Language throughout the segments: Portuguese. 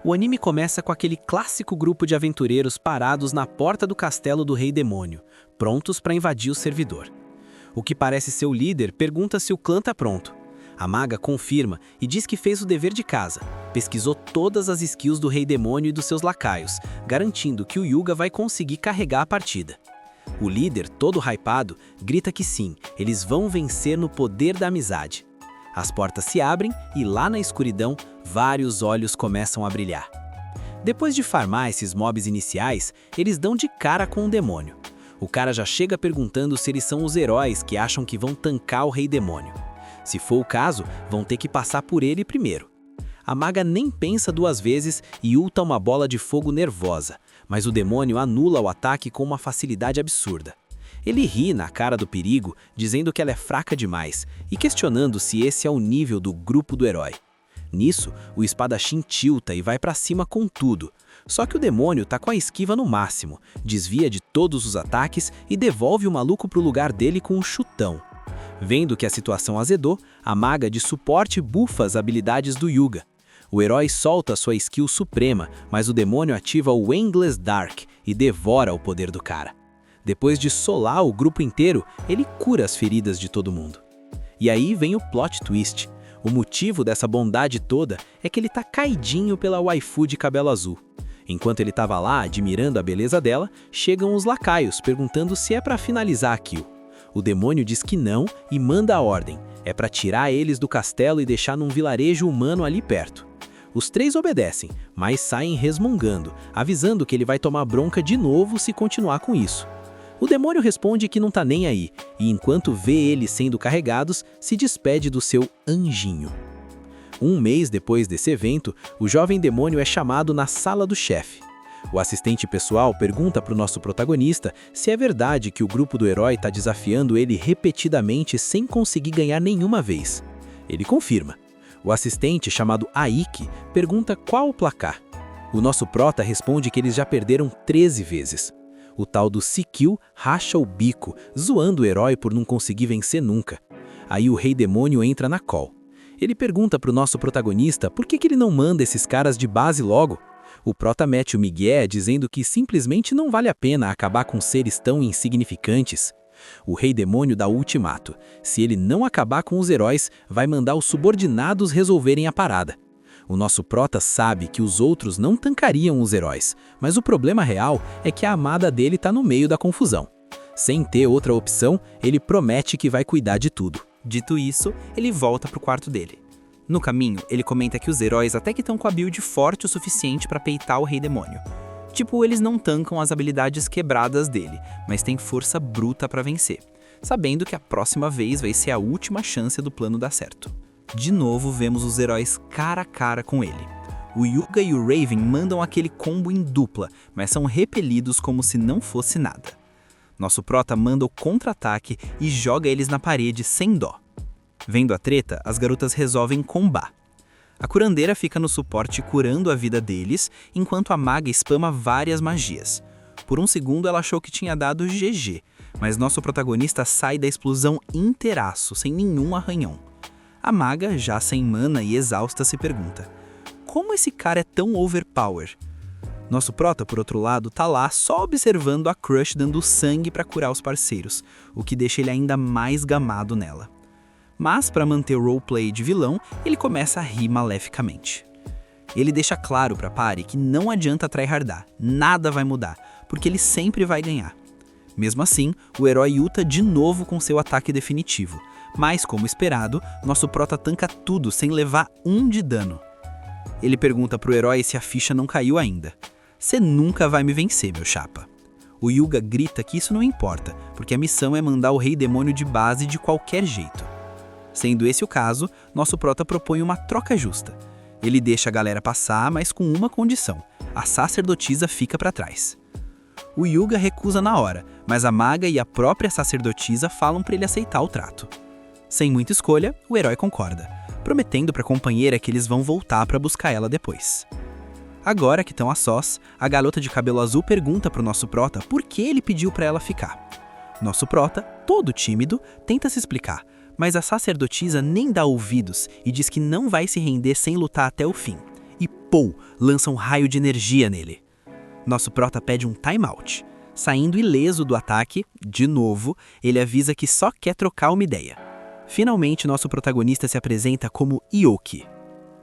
O anime começa com aquele clássico grupo de aventureiros parados na porta do castelo do Rei Demônio, prontos para invadir o servidor. O que parece ser o líder pergunta se o clã está pronto. A maga confirma e diz que fez o dever de casa, pesquisou todas as skills do Rei Demônio e dos seus lacaios, garantindo que o Yuga vai conseguir carregar a partida. O líder, todo hypado, grita que sim, eles vão vencer no poder da amizade. As portas se abrem e lá na escuridão, vários olhos começam a brilhar. Depois de farmar esses mobs iniciais, eles dão de cara com o demônio. O cara já chega perguntando se eles são os heróis que acham que vão tancar o Rei Demônio. Se for o caso, vão ter que passar por ele primeiro. A maga nem pensa duas vezes e ulta uma bola de fogo nervosa, mas o demônio anula o ataque com uma facilidade absurda. Ele ri na cara do perigo, dizendo que ela é fraca demais e questionando se esse é o nível do grupo do herói. Nisso, o espadachim tilta e vai pra cima com tudo. Só que o demônio tá com a esquiva no máximo, desvia de todos os ataques e devolve o maluco pro lugar dele com um chutão. Vendo que a situação azedou, a maga de suporte bufa as habilidades do Yuga. O herói solta sua skill suprema, mas o demônio ativa o Endless Dark e devora o poder do cara. Depois de solar o grupo inteiro, ele cura as feridas de todo mundo. E aí vem o plot twist. O motivo dessa bondade toda é que ele tá caidinho pela waifu de cabelo azul. Enquanto ele tava lá admirando a beleza dela, chegam os lacaios perguntando se é pra finalizar a kill. O demônio diz que não e manda a ordem. É pra tirar eles do castelo e deixar num vilarejo humano ali perto. Os três obedecem, mas saem resmungando, avisando que ele vai tomar bronca de novo se continuar com isso. O demônio responde que não tá nem aí, e enquanto vê eles sendo carregados, se despede do seu anjinho. Um mês depois desse evento, o jovem demônio é chamado na sala do chefe. O assistente pessoal pergunta para o nosso protagonista se é verdade que o grupo do herói está desafiando ele repetidamente sem conseguir ganhar nenhuma vez. Ele confirma. O assistente, chamado Aiki, pergunta qual o placar. O nosso prota responde que eles já perderam 13 vezes. O tal do Sikil racha o bico, zoando o herói por não conseguir vencer nunca. Aí o Rei Demônio entra na call. Ele pergunta para o nosso protagonista por que ele não manda esses caras de base logo. O prota mete o migué dizendo que simplesmente não vale a pena acabar com seres tão insignificantes. O Rei Demônio dá o ultimato. Se ele não acabar com os heróis, vai mandar os subordinados resolverem a parada. O nosso prota sabe que os outros não tancariam os heróis, mas o problema real é que a amada dele tá no meio da confusão. Sem ter outra opção, ele promete que vai cuidar de tudo. Dito isso, ele volta pro quarto dele. No caminho, ele comenta que os heróis até que estão com a build forte o suficiente para peitar o Rei Demônio. Tipo, eles não tancam as habilidades quebradas dele, mas têm força bruta para vencer, sabendo que a próxima vez vai ser a última chance do plano dar certo. De novo, vemos os heróis cara a cara com ele. O Yuga e o Raven mandam aquele combo em dupla, mas são repelidos como se não fosse nada. Nosso prota manda o contra-ataque e joga eles na parede sem dó. Vendo a treta, as garotas resolvem combar. A curandeira fica no suporte curando a vida deles, enquanto a maga spama várias magias. Por um segundo ela achou que tinha dado GG, mas nosso protagonista sai da explosão inteiraço, sem nenhum arranhão. A maga, já sem mana e exausta, se pergunta: como esse cara é tão overpower? Nosso prota, por outro lado, tá lá só observando a Crush dando sangue pra curar os parceiros, o que deixa ele ainda mais gamado nela. Mas, para manter o roleplay de vilão, ele começa a rir maleficamente. Ele deixa claro pra Pari que não adianta tryhardar, nada vai mudar, porque ele sempre vai ganhar. Mesmo assim, o herói ulta de novo com seu ataque definitivo, mas, como esperado, nosso prota tanca tudo sem levar 1 de dano. Ele pergunta pro herói se a ficha não caiu ainda. Cê nunca vai me vencer, meu chapa. O Yuga grita que isso não importa, porque a missão é mandar o Rei Demônio de base de qualquer jeito. Sendo esse o caso, nosso prota propõe uma troca justa. Ele deixa a galera passar, mas com uma condição: a sacerdotisa fica pra trás. O Yuga recusa na hora, mas a maga e a própria sacerdotisa falam pra ele aceitar o trato. Sem muita escolha, o herói concorda, prometendo pra companheira que eles vão voltar pra buscar ela depois. Agora que estão a sós, a garota de cabelo azul pergunta pro nosso prota por que ele pediu pra ela ficar. Nosso prota, todo tímido, tenta se explicar, mas a sacerdotisa nem dá ouvidos e diz que não vai se render sem lutar até o fim. E Pou! Lança um raio de energia nele. Nosso prota pede um timeout. Saindo ileso do ataque, de novo, ele avisa que só quer trocar uma ideia. Finalmente, nosso protagonista se apresenta como Yoki.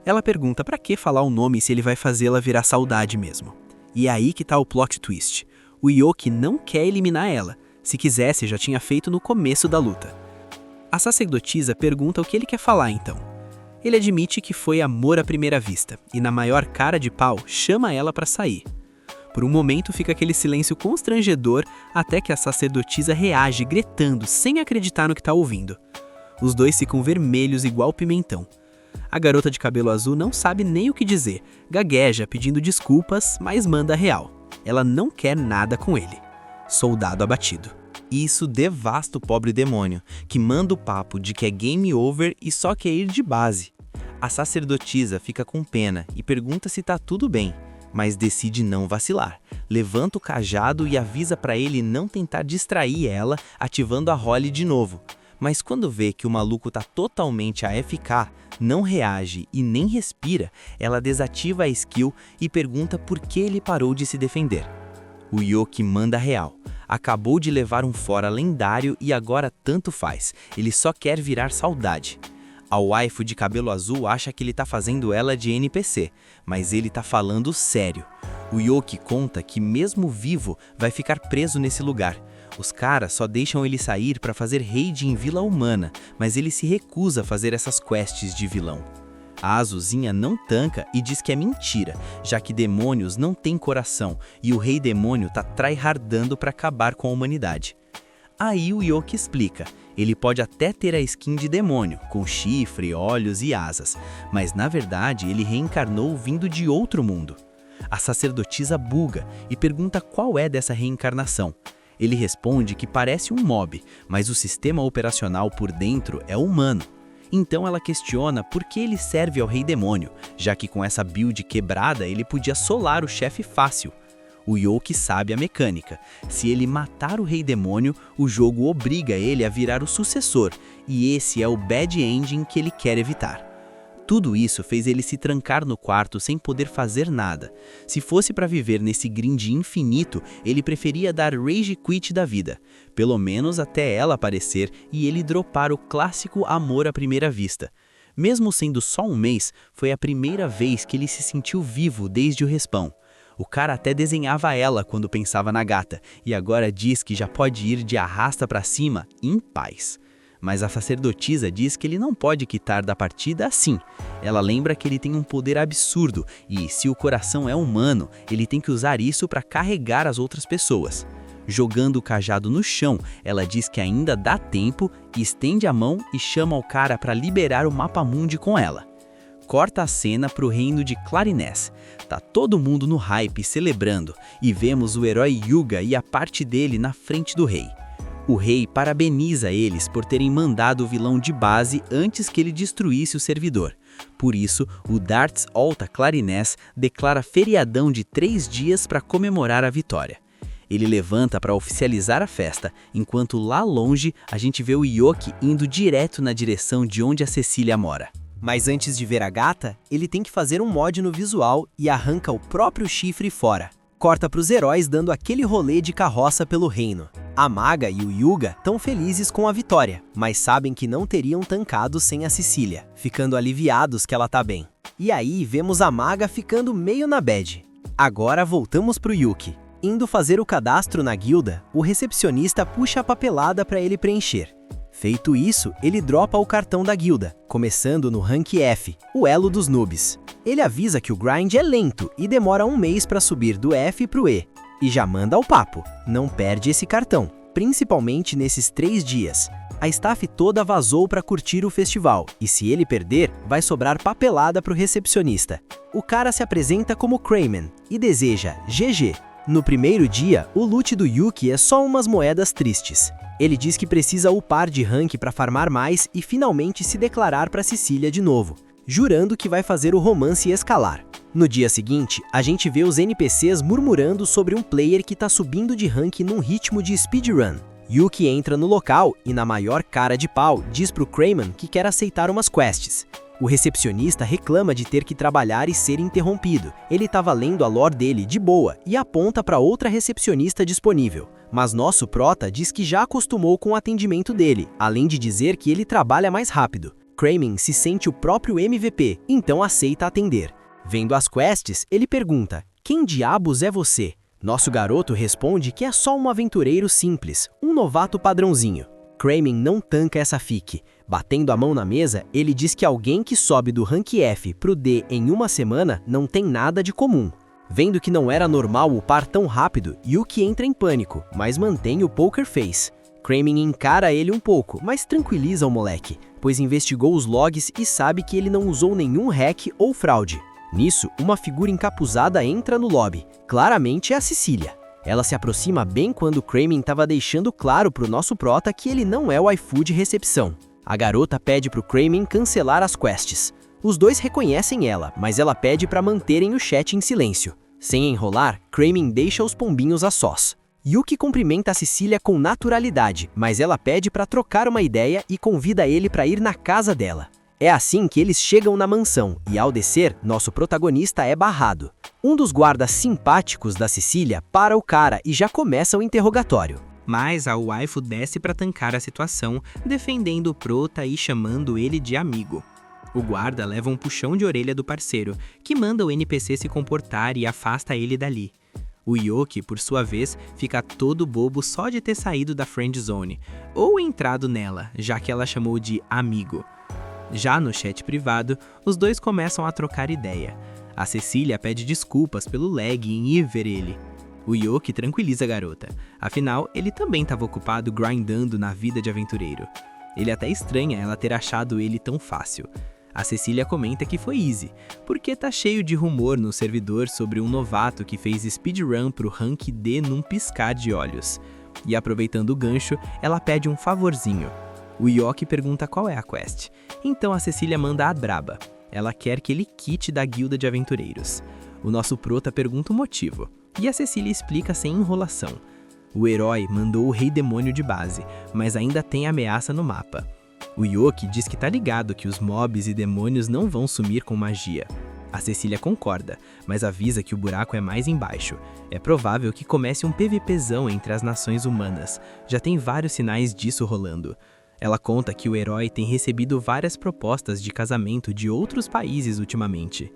Ela pergunta pra que falar o nome se ele vai fazê-la virar saudade mesmo. E é aí que tá o plot twist. O Yoki não quer eliminar ela. Se quisesse, já tinha feito no começo da luta. A sacerdotisa pergunta o que ele quer falar então. Ele admite que foi amor à primeira vista e na maior cara de pau chama ela pra sair. Por um momento fica aquele silêncio constrangedor até que a sacerdotisa reage gritando sem acreditar no que tá ouvindo. Os dois ficam vermelhos igual pimentão. A garota de cabelo azul não sabe nem o que dizer, gagueja pedindo desculpas, mas manda real. Ela não quer nada com ele. Soldado abatido. Isso devasta o pobre demônio, que manda o papo de que é game over e só quer ir de base. A sacerdotisa fica com pena e pergunta se tá tudo bem, mas decide não vacilar. Levanta o cajado e avisa pra ele não tentar distrair ela, ativando a Holly de novo. Mas quando vê que o maluco tá totalmente AFK, não reage e nem respira, ela desativa a skill e pergunta por que ele parou de se defender. O Yoki manda real. Acabou de levar um fora lendário e agora tanto faz, ele só quer virar saudade. A waifu de cabelo azul acha que ele tá fazendo ela de NPC, mas ele tá falando sério. O Yoki conta que mesmo vivo vai ficar preso nesse lugar. Os caras só deixam ele sair para fazer raid em Vila Humana, mas ele se recusa a fazer essas quests de vilão. A Azulzinha não tanca e diz que é mentira, já que demônios não têm coração e o rei demônio tá tryhardando para acabar com a humanidade. Aí o Yoki explica, ele pode até ter a skin de demônio, com chifre, olhos e asas, mas na verdade ele reencarnou vindo de outro mundo. A sacerdotisa buga e pergunta qual é dessa reencarnação. Ele responde que parece um mob, mas o sistema operacional por dentro é humano. Então ela questiona por que ele serve ao rei demônio, já que com essa build quebrada ele podia solar o chefe fácil. O Yoki sabe a mecânica. Se ele matar o rei demônio, o jogo obriga ele a virar o sucessor, e esse é o bad ending que ele quer evitar. Tudo isso fez ele se trancar no quarto sem poder fazer nada. Se fosse para viver nesse grind infinito, ele preferia dar rage quit da vida. Pelo menos até ela aparecer e ele dropar o clássico amor à primeira vista. Mesmo sendo só um mês, foi a primeira vez que ele se sentiu vivo desde o respawn. O cara até desenhava ela quando pensava na gata, e agora diz que já pode ir de arrasta pra cima em paz. Mas a sacerdotisa diz que ele não pode quitar da partida assim. Ela lembra que ele tem um poder absurdo e, se o coração é humano, ele tem que usar isso para carregar as outras pessoas. Jogando o cajado no chão, ela diz que ainda dá tempo, estende a mão e chama o cara para liberar o mapa mundi com ela. Corta a cena para o reino de Clarinés. Tá todo mundo no hype celebrando e vemos o herói Yuga e a parte dele na frente do rei. O rei parabeniza eles por terem mandado o vilão de base antes que ele destruísse o servidor. Por isso, o Darts Alta Clarinés declara feriadão de 3 dias para comemorar a vitória. Ele levanta para oficializar a festa, enquanto lá longe a gente vê o Yoki indo direto na direção de onde a Cecília mora. Mas antes de ver a gata, ele tem que fazer um mod no visual e arranca o próprio chifre fora. Corta para os heróis dando aquele rolê de carroça pelo reino. A Maga e o Yuga estão felizes com a vitória, mas sabem que não teriam tancado sem a Cecília, ficando aliviados que ela tá bem. E aí vemos a Maga ficando meio na bad. Agora voltamos pro Yuki. Indo fazer o cadastro na guilda, o recepcionista puxa a papelada para ele preencher. Feito isso, ele dropa o cartão da guilda, começando no rank F, o elo dos noobs. Ele avisa que o grind é lento e demora um mês para subir do F pro E. E já manda ao papo, não perde esse cartão, principalmente nesses 3 dias. A staff toda vazou para curtir o festival, e se ele perder, vai sobrar papelada pro recepcionista. O cara se apresenta como Crayman e deseja GG. No primeiro dia, o loot do Yuki é só umas moedas tristes. Ele diz que precisa upar de rank para farmar mais e finalmente se declarar para Cecília de novo, jurando que vai fazer o romance escalar. No dia seguinte, a gente vê os NPCs murmurando sobre um player que tá subindo de rank num ritmo de speedrun. Yuki entra no local e, na maior cara de pau, diz pro Crayman que quer aceitar umas quests. O recepcionista reclama de ter que trabalhar e ser interrompido. Ele estava lendo a lore dele de boa e aponta para outra recepcionista disponível. Mas nosso prota diz que já acostumou com o atendimento dele, além de dizer que ele trabalha mais rápido. Kramen se sente o próprio MVP, então aceita atender. Vendo as quests, ele pergunta: "Quem diabos é você?" Nosso garoto responde que é só um aventureiro simples, um novato padrãozinho. Kramen não tanca essa fique. Batendo a mão na mesa, ele diz que alguém que sobe do rank F pro D em uma semana não tem nada de comum. Vendo que não era normal upar tão rápido, Yuki entra em pânico, mas mantém o poker face. Kramen encara ele um pouco, mas tranquiliza o moleque, pois investigou os logs e sabe que ele não usou nenhum hack ou fraude. Nisso, uma figura encapuzada entra no lobby. Claramente é a Cecília. Ela se aproxima bem quando Kramen estava deixando claro pro nosso prota que ele não é o iFood de recepção. A garota pede pro Kramen cancelar as quests. Os dois reconhecem ela, mas ela pede para manterem o chat em silêncio. Sem enrolar, Kramen deixa os pombinhos a sós. Yuki cumprimenta a Cecília com naturalidade, mas ela pede para trocar uma ideia e convida ele para ir na casa dela. É assim que eles chegam na mansão, e ao descer, nosso protagonista é barrado. Um dos guardas simpáticos da Cecília para o cara e já começa o interrogatório. Mas a waifu desce para tancar a situação, defendendo o prota e chamando ele de amigo. O guarda leva um puxão de orelha do parceiro, que manda o NPC se comportar e afasta ele dali. O Yoki, por sua vez, fica todo bobo só de ter saído da friend zone, ou entrado nela, já que ela chamou de amigo. Já no chat privado, os dois começam a trocar ideia. A Cecília pede desculpas pelo lag em ir ver ele. O Yoki tranquiliza a garota, afinal, ele também estava ocupado grindando na vida de aventureiro. Ele até estranha ela ter achado ele tão fácil. A Cecília comenta que foi easy, porque tá cheio de rumor no servidor sobre um novato que fez speedrun pro rank D num piscar de olhos. E aproveitando o gancho, ela pede um favorzinho. O Yoki pergunta qual é a quest, então a Cecília manda a braba. Ela quer que ele quite da guilda de aventureiros. O nosso prota pergunta o motivo, e a Cecília explica sem enrolação. O herói mandou o Rei Demônio de base, mas ainda tem ameaça no mapa. O Yoki diz que tá ligado que os mobs e demônios não vão sumir com magia. A Cecília concorda, mas avisa que o buraco é mais embaixo. É provável que comece um PVPzão entre as nações humanas. Já tem vários sinais disso rolando. Ela conta que o herói tem recebido várias propostas de casamento de outros países ultimamente.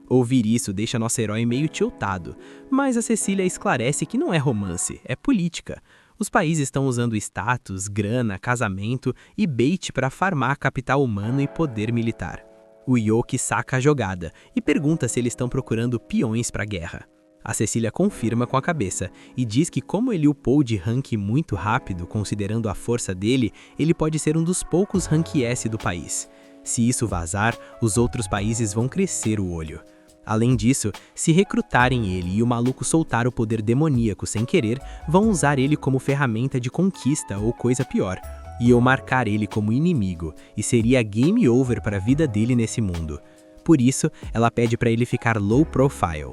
Ouvir isso deixa nosso herói meio tiltado, mas a Cecília esclarece que não é romance, é política. Os países estão usando status, grana, casamento e bait para farmar capital humano e poder militar. O Yoki saca a jogada e pergunta se eles estão procurando peões para a guerra. A Cecília confirma com a cabeça e diz que como ele upou de rank muito rápido, considerando a força dele, ele pode ser um dos poucos rank S do país. Se isso vazar, os outros países vão crescer o olho. Além disso, se recrutarem ele e o maluco soltar o poder demoníaco sem querer, vão usar ele como ferramenta de conquista ou coisa pior. Iam marcar ele como inimigo, e seria game over para a vida dele nesse mundo. Por isso, ela pede para ele ficar low profile.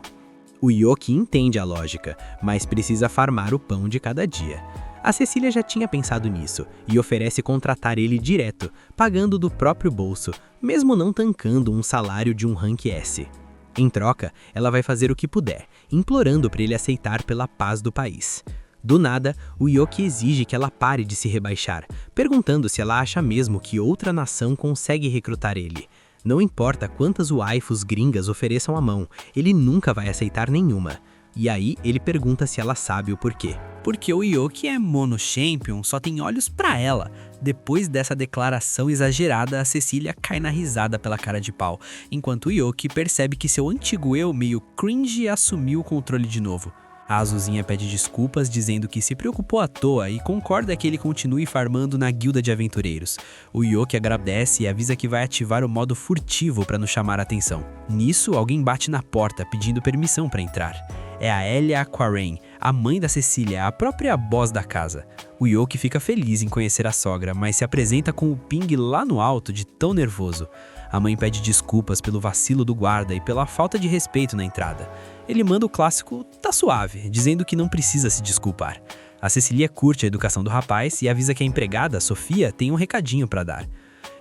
O Yoki entende a lógica, mas precisa farmar o pão de cada dia. A Cecília já tinha pensado nisso e oferece contratar ele direto, pagando do próprio bolso, mesmo não tancando um salário de um rank S. Em troca, ela vai fazer o que puder, implorando para ele aceitar pela paz do país. Do nada, o Yoki exige que ela pare de se rebaixar, perguntando se ela acha mesmo que outra nação consegue recrutar ele. Não importa quantas waifus gringas ofereçam a mão, ele nunca vai aceitar nenhuma. E aí ele pergunta se ela sabe o porquê. Porque o Yoki é mono champion, só tem olhos pra ela. Depois dessa declaração exagerada, a Cecília cai na risada pela cara de pau, enquanto o Yoki percebe que seu antigo eu, meio cringe, assumiu o controle de novo. A Azulzinha pede desculpas, dizendo que se preocupou à toa e concorda que ele continue farmando na guilda de aventureiros. O Yoki agradece e avisa que vai ativar o modo furtivo para não chamar a atenção. Nisso, alguém bate na porta pedindo permissão para entrar. É a Elia Aquarain, a mãe da Cecília, a própria boss da casa. O Yoki fica feliz em conhecer a sogra, mas se apresenta com o ping lá no alto de tão nervoso. A mãe pede desculpas pelo vacilo do guarda e pela falta de respeito na entrada. Ele manda o clássico "tá suave", dizendo que não precisa se desculpar. A Cecília curte a educação do rapaz e avisa que a empregada, Sofia, tem um recadinho para dar.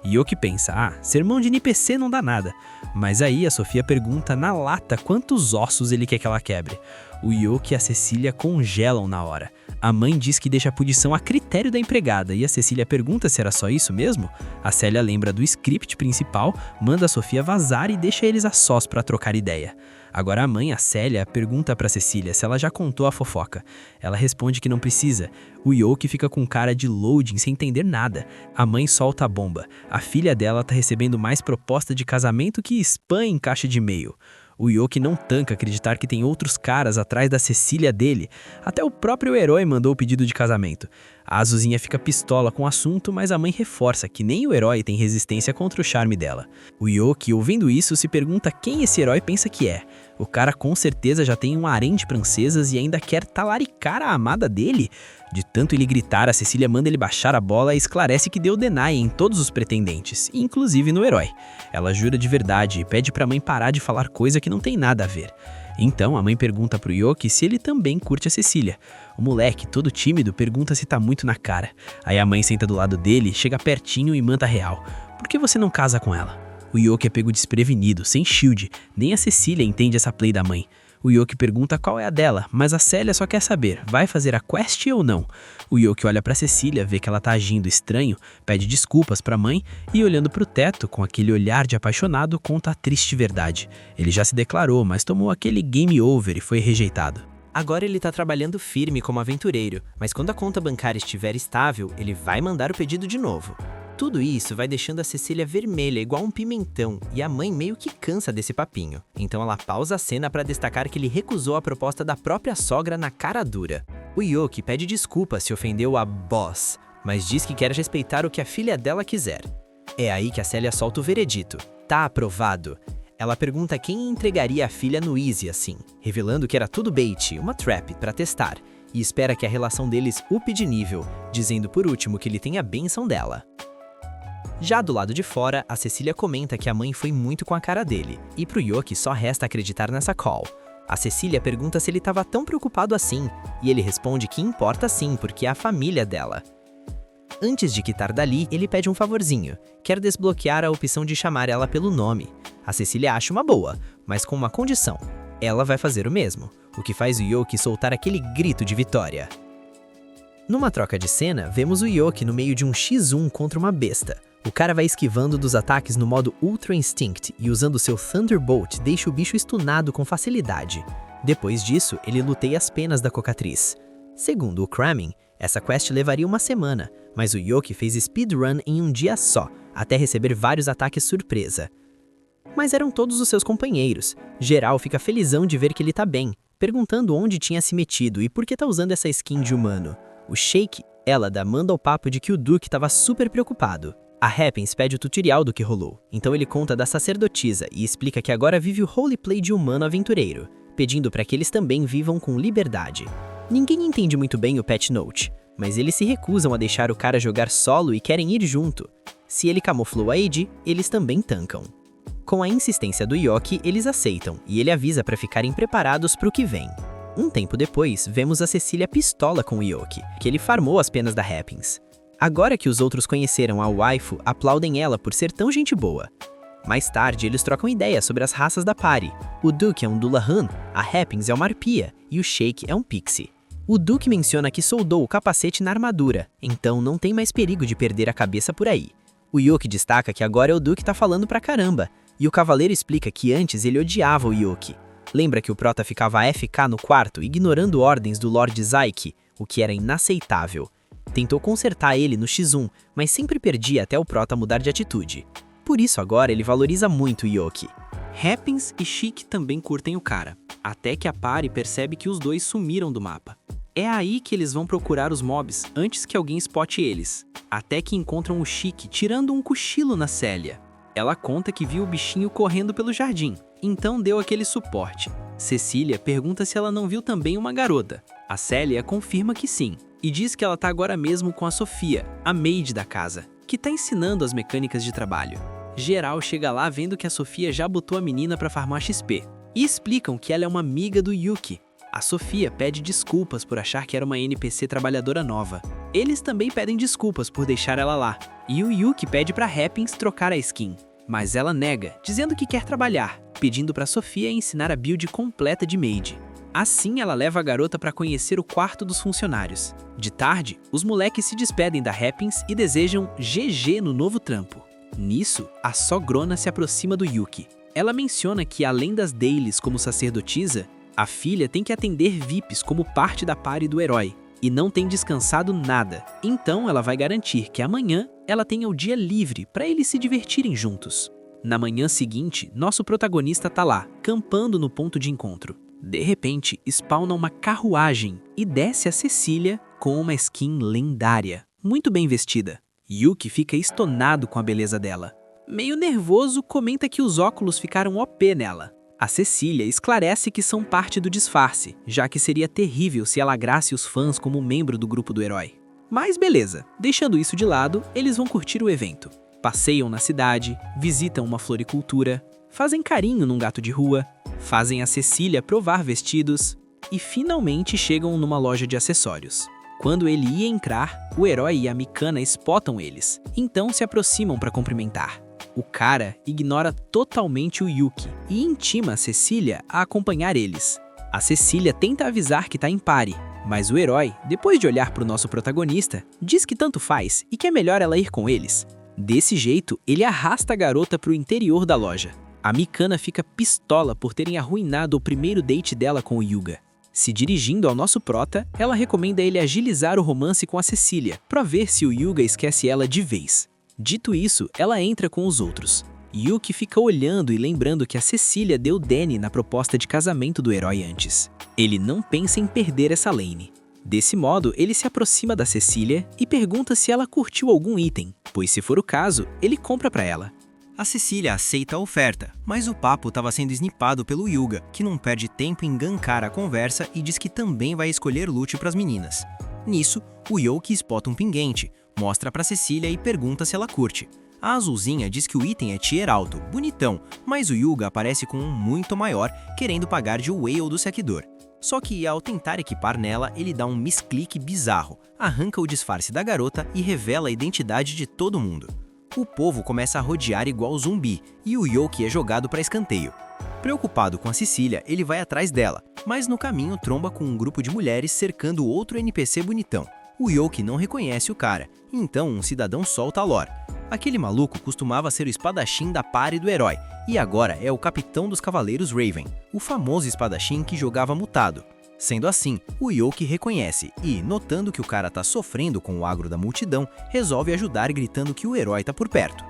Yoki pensa, sermão de NPC não dá nada. Mas aí a Sofia pergunta na lata quantos ossos ele quer que ela quebre. O Yoki e a Cecília congelam na hora. A mãe diz que deixa a punição a critério da empregada e a Cecília pergunta se era só isso mesmo. A Célia lembra do script principal, manda a Sofia vazar e deixa eles a sós para trocar ideia. Agora a mãe, a Célia, pergunta pra Cecília se ela já contou a fofoca. Ela responde que não precisa. O Yoki fica com cara de loading sem entender nada. A mãe solta a bomba. A filha dela tá recebendo mais proposta de casamento que spam em caixa de e-mail. O Yoki não tanca acreditar que tem outros caras atrás da Cecília dele. Até o próprio herói mandou o pedido de casamento. A Azuzinha fica pistola com o assunto, mas a mãe reforça que nem o herói tem resistência contra o charme dela. O Yoki, ouvindo isso, se pergunta quem esse herói pensa que é. O cara com certeza já tem um harém de princesas e ainda quer talaricar a amada dele. De tanto ele gritar, a Cecília manda ele baixar a bola e esclarece que deu deny em todos os pretendentes, inclusive no herói. Ela jura de verdade e pede pra mãe parar de falar coisa que não tem nada a ver. Então a mãe pergunta pro Yoki se ele também curte a Cecília. O moleque, todo tímido, pergunta se tá muito na cara. Aí a mãe senta do lado dele, chega pertinho e manda real. Por que você não casa com ela? O Yoki é pego desprevenido, sem shield. Nem a Cecília entende essa play da mãe. O Yoki pergunta qual é a dela, mas a Célia só quer saber, vai fazer a quest ou não? O Yoki olha pra Cecília, vê que ela tá agindo estranho, pede desculpas pra mãe e olhando pro teto, com aquele olhar de apaixonado, conta a triste verdade. Ele já se declarou, mas tomou aquele game over e foi rejeitado. Agora ele tá trabalhando firme como aventureiro, mas quando a conta bancária estiver estável, ele vai mandar o pedido de novo. Tudo isso vai deixando a Cecília vermelha igual um pimentão e a mãe meio que cansa desse papinho. Então ela pausa a cena para destacar que ele recusou a proposta da própria sogra na cara dura. O Yoki pede desculpas se ofendeu a boss, mas diz que quer respeitar o que a filha dela quiser. É aí que a Célia solta o veredito. Tá aprovado. Ela pergunta quem entregaria a filha no Easy assim, revelando que era tudo bait, uma trap para testar, e espera que a relação deles upe de nível, dizendo por último que ele tem a bênção dela. Já do lado de fora, a Cecília comenta que a mãe foi muito com a cara dele, e pro Yoki só resta acreditar nessa call. A Cecília pergunta se ele estava tão preocupado assim, e ele responde que importa sim, porque é a família dela. Antes de quitar dali, ele pede um favorzinho, quer desbloquear a opção de chamar ela pelo nome. A Cecília acha uma boa, mas com uma condição. Ela vai fazer o mesmo, o que faz o Yoki soltar aquele grito de vitória. Numa troca de cena, vemos o Yoki no meio de um X1 contra uma besta. O cara vai esquivando dos ataques no modo Ultra Instinct e usando seu Thunderbolt deixa o bicho stunado com facilidade. Depois disso, ele luteia as penas da cocatriz. Segundo o Kramin, essa quest levaria uma semana, mas o Yoki fez speedrun em um dia só, até receber vários ataques surpresa. Mas eram todos os seus companheiros. Geral fica felizão de ver que ele tá bem, perguntando onde tinha se metido e por que tá usando essa skin de humano. O Shake, Elada, manda o papo de que o Duke tava super preocupado. A Happens pede o tutorial do que rolou, então ele conta da sacerdotisa e explica que agora vive o roleplay de humano aventureiro, pedindo para que eles também vivam com liberdade. Ninguém entende muito bem o Patch Note, mas eles se recusam a deixar o cara jogar solo e querem ir junto. Se ele camuflou a AD, eles também tancam. Com a insistência do Yoki, eles aceitam e ele avisa para ficarem preparados para o que vem. Um tempo depois, vemos a Cecília pistola com o Yoki, que ele farmou as penas da Happens. Agora que os outros conheceram a waifu, aplaudem ela por ser tão gente boa. Mais tarde, eles trocam ideias sobre as raças da party. O Duke é um Dullahan, a Happens é uma arpia e o Shake é um pixie. O Duke menciona que soldou o capacete na armadura, então não tem mais perigo de perder a cabeça por aí. O Yoki destaca que agora é o Duke tá falando pra caramba, e o cavaleiro explica que antes ele odiava o Yoki. Lembra que o prota ficava AFK no quarto, ignorando ordens do Lord Zaiki, o que era inaceitável. Tentou consertar ele no X1, mas sempre perdia até o prota mudar de atitude. Por isso agora ele valoriza muito o Yoki. Happens e Chic também curtem o cara, até que a party percebe que os dois sumiram do mapa. É aí que eles vão procurar os mobs antes que alguém spote eles, até que encontram o Chic tirando um cochilo na Célia. Ela conta que viu o bichinho correndo pelo jardim, então deu aquele suporte. Cecília pergunta se ela não viu também uma garota. A Célia confirma que sim, e diz que ela tá agora mesmo com a Sofia, a maid da casa, que tá ensinando as mecânicas de trabalho. Geral chega lá vendo que a Sofia já botou a menina pra farmar XP, e explicam que ela é uma amiga do Yuki. A Sofia pede desculpas por achar que era uma NPC trabalhadora nova. Eles também pedem desculpas por deixar ela lá, e o Yuki pede pra Happins trocar a skin. Mas ela nega, dizendo que quer trabalhar, pedindo pra Sofia ensinar a build completa de maid. Assim, ela leva a garota para conhecer o quarto dos funcionários. De tarde, os moleques se despedem da Happins e desejam GG no novo trampo. Nisso, a sogrona se aproxima do Yuki. Ela menciona que, além das dailies como sacerdotisa, a filha tem que atender VIPs como parte da party do herói, e não tem descansado nada. Então, ela vai garantir que amanhã ela tenha o dia livre para eles se divertirem juntos. Na manhã seguinte, nosso protagonista tá lá, campando no ponto de encontro. De repente, spawna uma carruagem e desce a Cecília com uma skin lendária, muito bem vestida. Yuki fica estonado com a beleza dela. Meio nervoso, comenta que os óculos ficaram OP nela. A Cecília esclarece que são parte do disfarce, já que seria terrível se ela agrasse os fãs como membro do grupo do herói. Mas beleza, deixando isso de lado, eles vão curtir o evento. Passeiam na cidade, visitam uma floricultura, fazem carinho num gato de rua, fazem a Cecília provar vestidos e finalmente chegam numa loja de acessórios. Quando ele ia entrar, o herói e a Mikana spotam eles, então se aproximam para cumprimentar. O cara ignora totalmente o Yuki e intima a Cecília a acompanhar eles. A Cecília tenta avisar que tá em pare, mas o herói, depois de olhar para o nosso protagonista, diz que tanto faz e que é melhor ela ir com eles. Desse jeito, ele arrasta a garota para o interior da loja. A Mikana fica pistola por terem arruinado o primeiro date dela com o Yuga. Se dirigindo ao nosso prota, ela recomenda ele agilizar o romance com a Cecília, para ver se o Yuga esquece ela de vez. Dito isso, ela entra com os outros. Yuki fica olhando e lembrando que a Cecília deu Danny na proposta de casamento do herói antes. Ele não pensa em perder essa lane. Desse modo, ele se aproxima da Cecília e pergunta se ela curtiu algum item, pois se for o caso, ele compra pra ela. A Cecília aceita a oferta, mas o papo estava sendo snipado pelo Yuga, que não perde tempo em gankar a conversa e diz que também vai escolher loot pras meninas. Nisso, o Yuki spota um pinguente, mostra pra Cecília e pergunta se ela curte. A azulzinha diz que o item é tier alto, bonitão, mas o Yuga aparece com um muito maior, querendo pagar de whale do saqueador. Só que ao tentar equipar nela, ele dá um misclick bizarro, arranca o disfarce da garota e revela a identidade de todo mundo. O povo começa a rodear igual zumbi, e o Yuki é jogado para escanteio. Preocupado com a Cecília, ele vai atrás dela, mas no caminho tromba com um grupo de mulheres cercando outro NPC bonitão. O Yuki não reconhece o cara, então um cidadão solta a lore. Aquele maluco costumava ser o espadachim da party do herói, e agora é o capitão dos cavaleiros Raven, o famoso espadachim que jogava mutado. Sendo assim, o Yuki reconhece e, notando que o cara tá sofrendo com o agro da multidão, resolve ajudar gritando que o herói tá por perto.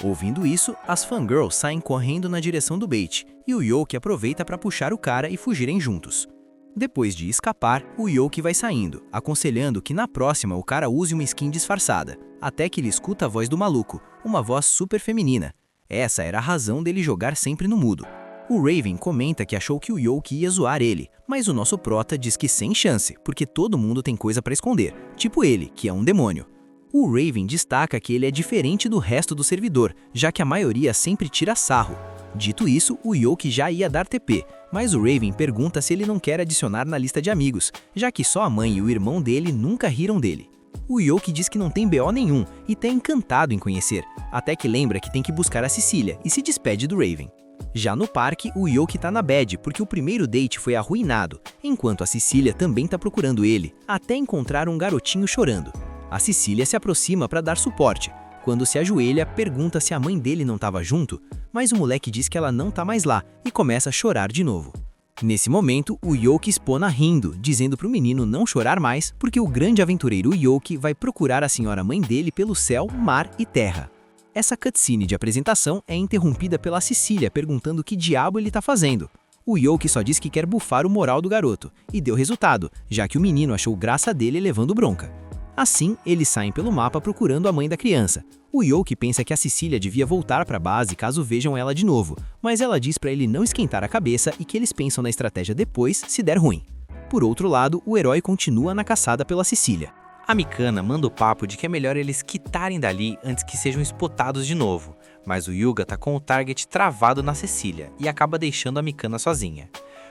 Ouvindo isso, as fangirls saem correndo na direção do bait, e o Yuki aproveita para puxar o cara e fugirem juntos. Depois de escapar, o Yuki vai saindo, aconselhando que na próxima o cara use uma skin disfarçada, até que ele escuta a voz do maluco, uma voz super feminina. Essa era a razão dele jogar sempre no mudo. O Raven comenta que achou que o Yuki ia zoar ele, mas o nosso prota diz que sem chance, porque todo mundo tem coisa pra esconder, tipo ele, que é um demônio. O Raven destaca que ele é diferente do resto do servidor, já que a maioria sempre tira sarro. Dito isso, o Yuki já ia dar TP, mas o Raven pergunta se ele não quer adicionar na lista de amigos, já que só a mãe e o irmão dele nunca riram dele. O Yuki diz que não tem BO nenhum e tá encantado em conhecer, até que lembra que tem que buscar a Cecília e se despede do Raven. Já no parque, o Yuki tá na bad porque o primeiro date foi arruinado, enquanto a Cecília também tá procurando ele, até encontrar um garotinho chorando. A Cecília se aproxima para dar suporte. Quando se ajoelha, pergunta se a mãe dele não tava junto, mas o moleque diz que ela não tá mais lá e começa a chorar de novo. Nesse momento, o Yuki espona rindo, dizendo pro menino não chorar mais porque o grande aventureiro Yuki vai procurar a senhora mãe dele pelo céu, mar e terra. Essa cutscene de apresentação é interrompida pela Cecília perguntando que diabo ele tá fazendo. O Yuki só diz que quer bufar o moral do garoto, e deu resultado, já que o menino achou graça dele levando bronca. Assim, eles saem pelo mapa procurando a mãe da criança. O Yuki pensa que a Cecília devia voltar para a base caso vejam ela de novo, mas ela diz para ele não esquentar a cabeça e que eles pensam na estratégia depois, se der ruim. Por outro lado, o herói continua na caçada pela Cecília. A Mikana manda o papo de que é melhor eles quitarem dali antes que sejam spotados de novo, mas o Yuga tá com o target travado na Cecília e acaba deixando a Mikana sozinha.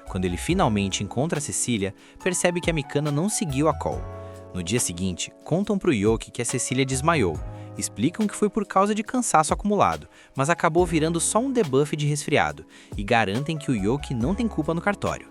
Quando ele finalmente encontra a Cecília, percebe que a Mikana não seguiu a call. No dia seguinte, contam pro Yoki que a Cecília desmaiou. Explicam que foi por causa de cansaço acumulado, mas acabou virando só um debuff de resfriado, e garantem que o Yoki não tem culpa no cartório.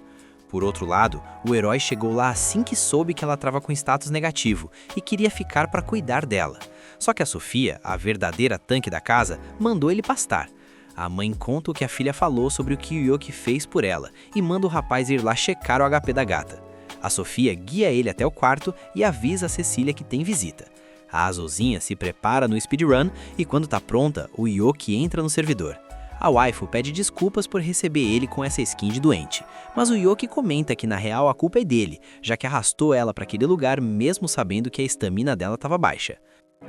Por outro lado, o herói chegou lá assim que soube que ela estava com status negativo e queria ficar para cuidar dela. Só que a Sofia, a verdadeira tanque da casa, mandou ele pastar. A mãe conta o que a filha falou sobre o que o Yoki fez por ela e manda o rapaz ir lá checar o HP da gata. A Sofia guia ele até o quarto e avisa a Cecília que tem visita. A Azulzinha se prepara no speedrun e quando tá pronta, o Yoki entra no servidor. A waifu pede desculpas por receber ele com essa skin de doente, mas o Yoki comenta que na real a culpa é dele, já que arrastou ela para aquele lugar mesmo sabendo que a estamina dela estava baixa.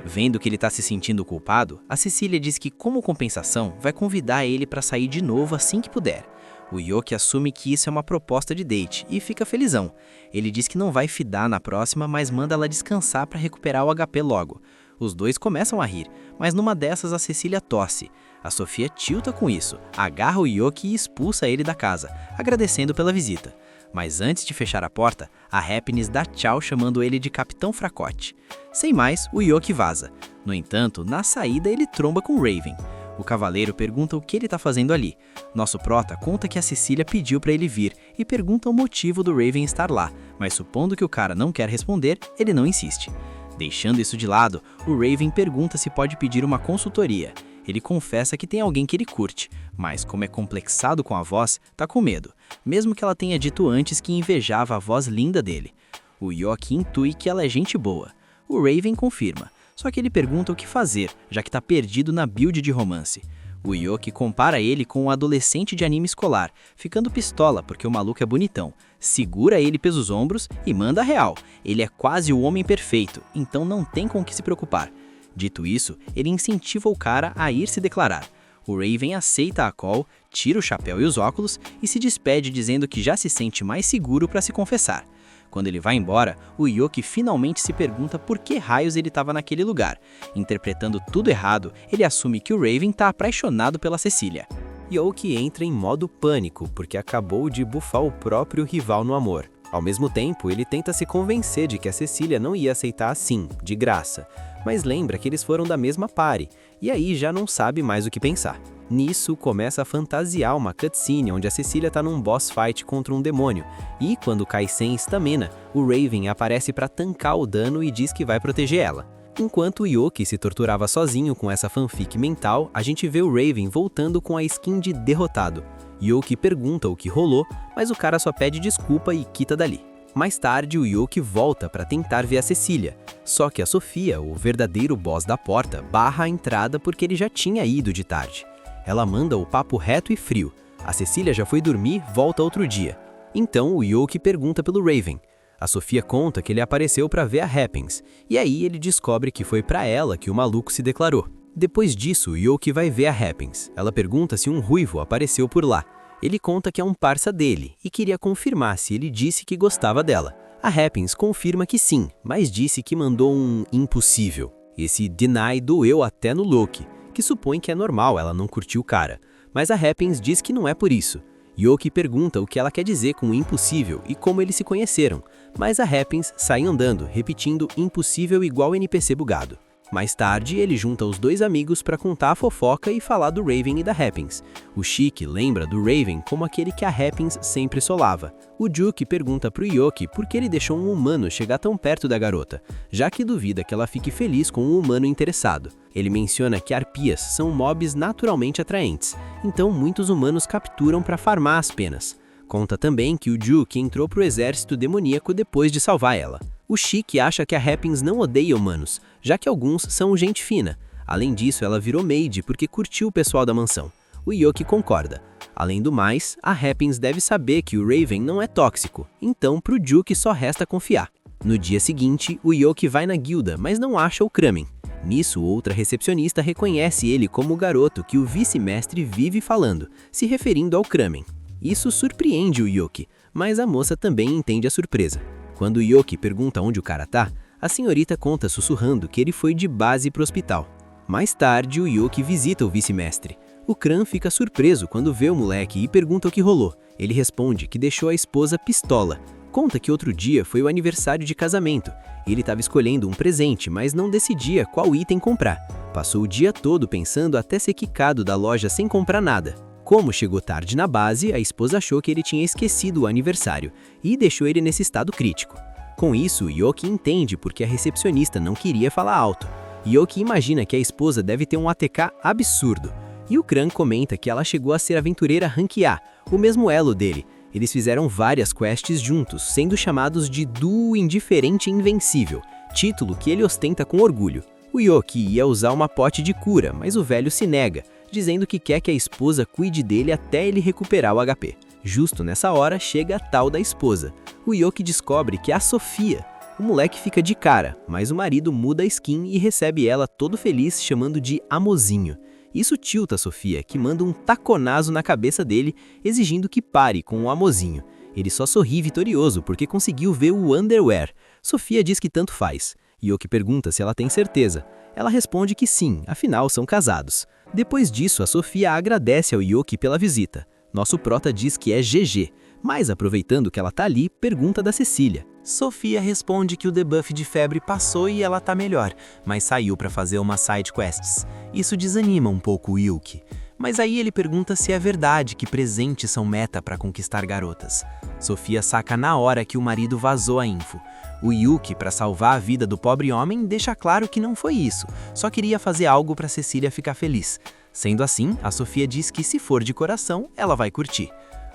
Vendo que ele tá se sentindo culpado, a Cecília diz que como compensação vai convidar ele para sair de novo assim que puder. O Yoki assume que isso é uma proposta de date e fica felizão. Ele diz que não vai fidar na próxima, mas manda ela descansar para recuperar o HP logo. Os dois começam a rir, mas numa dessas a Cecília tosse. A Sofia tilta com isso, agarra o Yoki e expulsa ele da casa, agradecendo pela visita. Mas antes de fechar a porta, a Happiness dá tchau chamando ele de Capitão Fracote. Sem mais, o Yoki vaza. No entanto, na saída ele tromba com Raven. O cavaleiro pergunta o que ele tá fazendo ali. Nosso prota conta que a Cecília pediu para ele vir e pergunta o motivo do Raven estar lá, mas supondo que o cara não quer responder, ele não insiste. Deixando isso de lado, o Raven pergunta se pode pedir uma consultoria. Ele confessa que tem alguém que ele curte, mas como é complexado com a voz, tá com medo, mesmo que ela tenha dito antes que invejava a voz linda dele. O Yoki intui que ela é gente boa. O Raven confirma, só que ele pergunta o que fazer, já que tá perdido na build de romance. O Yoki compara ele com um adolescente de anime escolar, ficando pistola porque o maluco é bonitão, segura ele pelos ombros e manda a real. Ele é quase o homem perfeito, então não tem com o que se preocupar. Dito isso, ele incentiva o cara a ir se declarar. O Raven aceita a call, tira o chapéu e os óculos e se despede dizendo que já se sente mais seguro para se confessar. Quando ele vai embora, o Yoki finalmente se pergunta por que raios ele estava naquele lugar. Interpretando tudo errado, ele assume que o Raven está apaixonado pela Cecília. Yoki entra em modo pânico porque acabou de bufar o próprio rival no amor. Ao mesmo tempo, ele tenta se convencer de que a Cecília não ia aceitar assim, de graça. Mas lembra que eles foram da mesma party, e aí já não sabe mais o que pensar. Nisso, começa a fantasiar uma cutscene onde a Cecília tá num boss fight contra um demônio, e quando cai sem estamina, o Raven aparece para tancar o dano e diz que vai proteger ela. Enquanto o Yoki se torturava sozinho com essa fanfic mental, a gente vê o Raven voltando com a skin de derrotado. Yoki pergunta o que rolou, mas o cara só pede desculpa e quita dali. Mais tarde, o Yoki volta para tentar ver a Cecília, só que a Sofia, o verdadeiro boss da porta, barra a entrada porque ele já tinha ido de tarde. Ela manda o papo reto e frio. A Cecília já foi dormir, volta outro dia. Então o Yoki pergunta pelo Raven. A Sofia conta que ele apareceu para ver a Happens, e aí ele descobre que foi para ela que o maluco se declarou. Depois disso, o Yoki vai ver a Happens. Ela pergunta se um ruivo apareceu por lá. Ele conta que é um parça dele e queria confirmar se ele disse que gostava dela. A Happens confirma que sim, mas disse que mandou um impossível. Esse deny doeu até no Loki, que supõe que é normal ela não curtir o cara. Mas a Happens diz que não é por isso. Yoki pergunta o que ela quer dizer com impossível e como eles se conheceram, mas a Happens sai andando, repetindo impossível igual NPC bugado. Mais tarde, ele junta os dois amigos para contar a fofoca e falar do Raven e da Happens. O Chique lembra do Raven como aquele que a Happens sempre solava. O Juke pergunta pro Yoki por que ele deixou um humano chegar tão perto da garota, já que duvida que ela fique feliz com um humano interessado. Ele menciona que arpias são mobs naturalmente atraentes, então muitos humanos capturam para farmar as penas. Conta também que o Juke entrou pro exército demoníaco depois de salvar ela. O Chique acha que a Happens não odeia humanos, já que alguns são gente fina. Além disso, ela virou maid porque curtiu o pessoal da mansão. O Yoki concorda. Além do mais, a Happens deve saber que o Raven não é tóxico, então pro Juke só resta confiar. No dia seguinte, o Yoki vai na guilda, mas não acha o Kramen. Nisso, outra recepcionista reconhece ele como o garoto que o vice-mestre vive falando, se referindo ao Kramen. Isso surpreende o Yoki, mas a moça também entende a surpresa. Quando o Yoki pergunta onde o cara tá, a senhorita conta sussurrando que ele foi de base pro hospital. Mais tarde, o Yoki visita o vice-mestre. O Kran fica surpreso quando vê o moleque e pergunta o que rolou. Ele responde que deixou a esposa pistola. Conta que outro dia foi o aniversário de casamento. Ele estava escolhendo um presente, mas não decidia qual item comprar. Passou o dia todo pensando até ser quicado da loja sem comprar nada. Como chegou tarde na base, a esposa achou que ele tinha esquecido o aniversário e deixou ele nesse estado crítico. Com isso, Yoki entende porque a recepcionista não queria falar alto. Yoki imagina que a esposa deve ter um ATK absurdo. E o Kran comenta que ela chegou a ser aventureira Rank A, o mesmo elo dele. Eles fizeram várias quests juntos, sendo chamados de Duo Indiferente e Invencível, título que ele ostenta com orgulho. O Yoki ia usar uma pote de cura, mas o velho se nega, dizendo que quer que a esposa cuide dele até ele recuperar o HP. Justo nessa hora, chega a tal da esposa. O Yoki descobre que é a Sofia. O moleque fica de cara, mas o marido muda a skin e recebe ela todo feliz, chamando de Amozinho. Isso tilta a Sofia, que manda um taconazo na cabeça dele, exigindo que pare com o Amozinho. Ele só sorri vitorioso porque conseguiu ver o underwear. Sofia diz que tanto faz. Yoki pergunta se ela tem certeza. Ela responde que sim, afinal são casados. Depois disso, a Sofia agradece ao Yoki pela visita. Nosso prota diz que é GG, mas aproveitando que ela tá ali, pergunta da Cecília. Sofia responde que o debuff de febre passou e ela tá melhor, mas saiu pra fazer umas side quests. Isso desanima um pouco o Yuki. Mas aí ele pergunta se é verdade que presentes são meta pra conquistar garotas. Sofia saca na hora que o marido vazou a info. O Yuki, pra salvar a vida do pobre homem, deixa claro que não foi isso, só queria fazer algo pra Cecília ficar feliz. Sendo assim, a Sofia diz que se for de coração, ela vai curtir.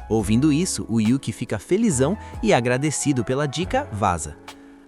Ouvindo isso, o Yuki fica felizão e agradecido pela dica, vaza.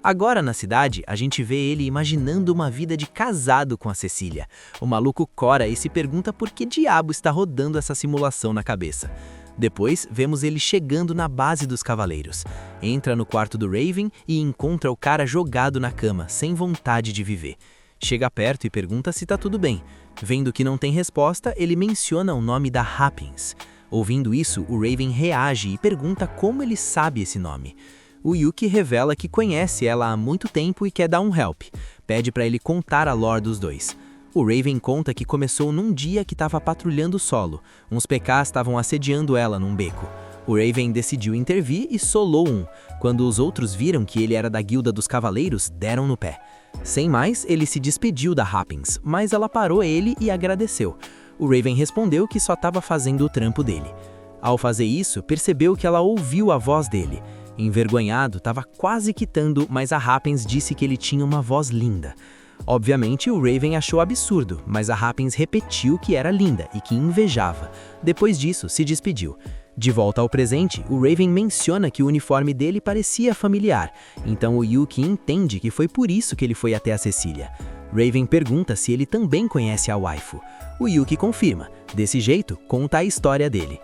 Agora na cidade, a gente vê ele imaginando uma vida de casado com a Cecília. O maluco cora e se pergunta por que diabo está rodando essa simulação na cabeça. Depois, vemos ele chegando na base dos cavaleiros. Entra no quarto do Raven e encontra o cara jogado na cama, sem vontade de viver. Chega perto e pergunta se tá tudo bem. Vendo que não tem resposta, ele menciona o nome da Happins. Ouvindo isso, o Raven reage e pergunta como ele sabe esse nome. O Yuki revela que conhece ela há muito tempo e quer dar um help. Pede para ele contar a lore dos dois. O Raven conta que começou num dia que estava patrulhando o solo. Uns PKs estavam assediando ela num beco. O Raven decidiu intervir e solou um. Quando os outros viram que ele era da guilda dos cavaleiros, deram no pé. Sem mais, ele se despediu da Happins, mas ela parou ele e agradeceu. O Raven respondeu que só estava fazendo o trampo dele. Ao fazer isso, percebeu que ela ouviu a voz dele. Envergonhado, estava quase quitando, mas a Happins disse que ele tinha uma voz linda. Obviamente, o Raven achou absurdo, mas a Happins repetiu que era linda e que invejava. Depois disso, se despediu. De volta ao presente, o Raven menciona que o uniforme dele parecia familiar, então o Yuki entende que foi por isso que ele foi até a Cecília. Raven pergunta se ele também conhece a waifu. O Yuki confirma. Desse jeito, conta a história dele.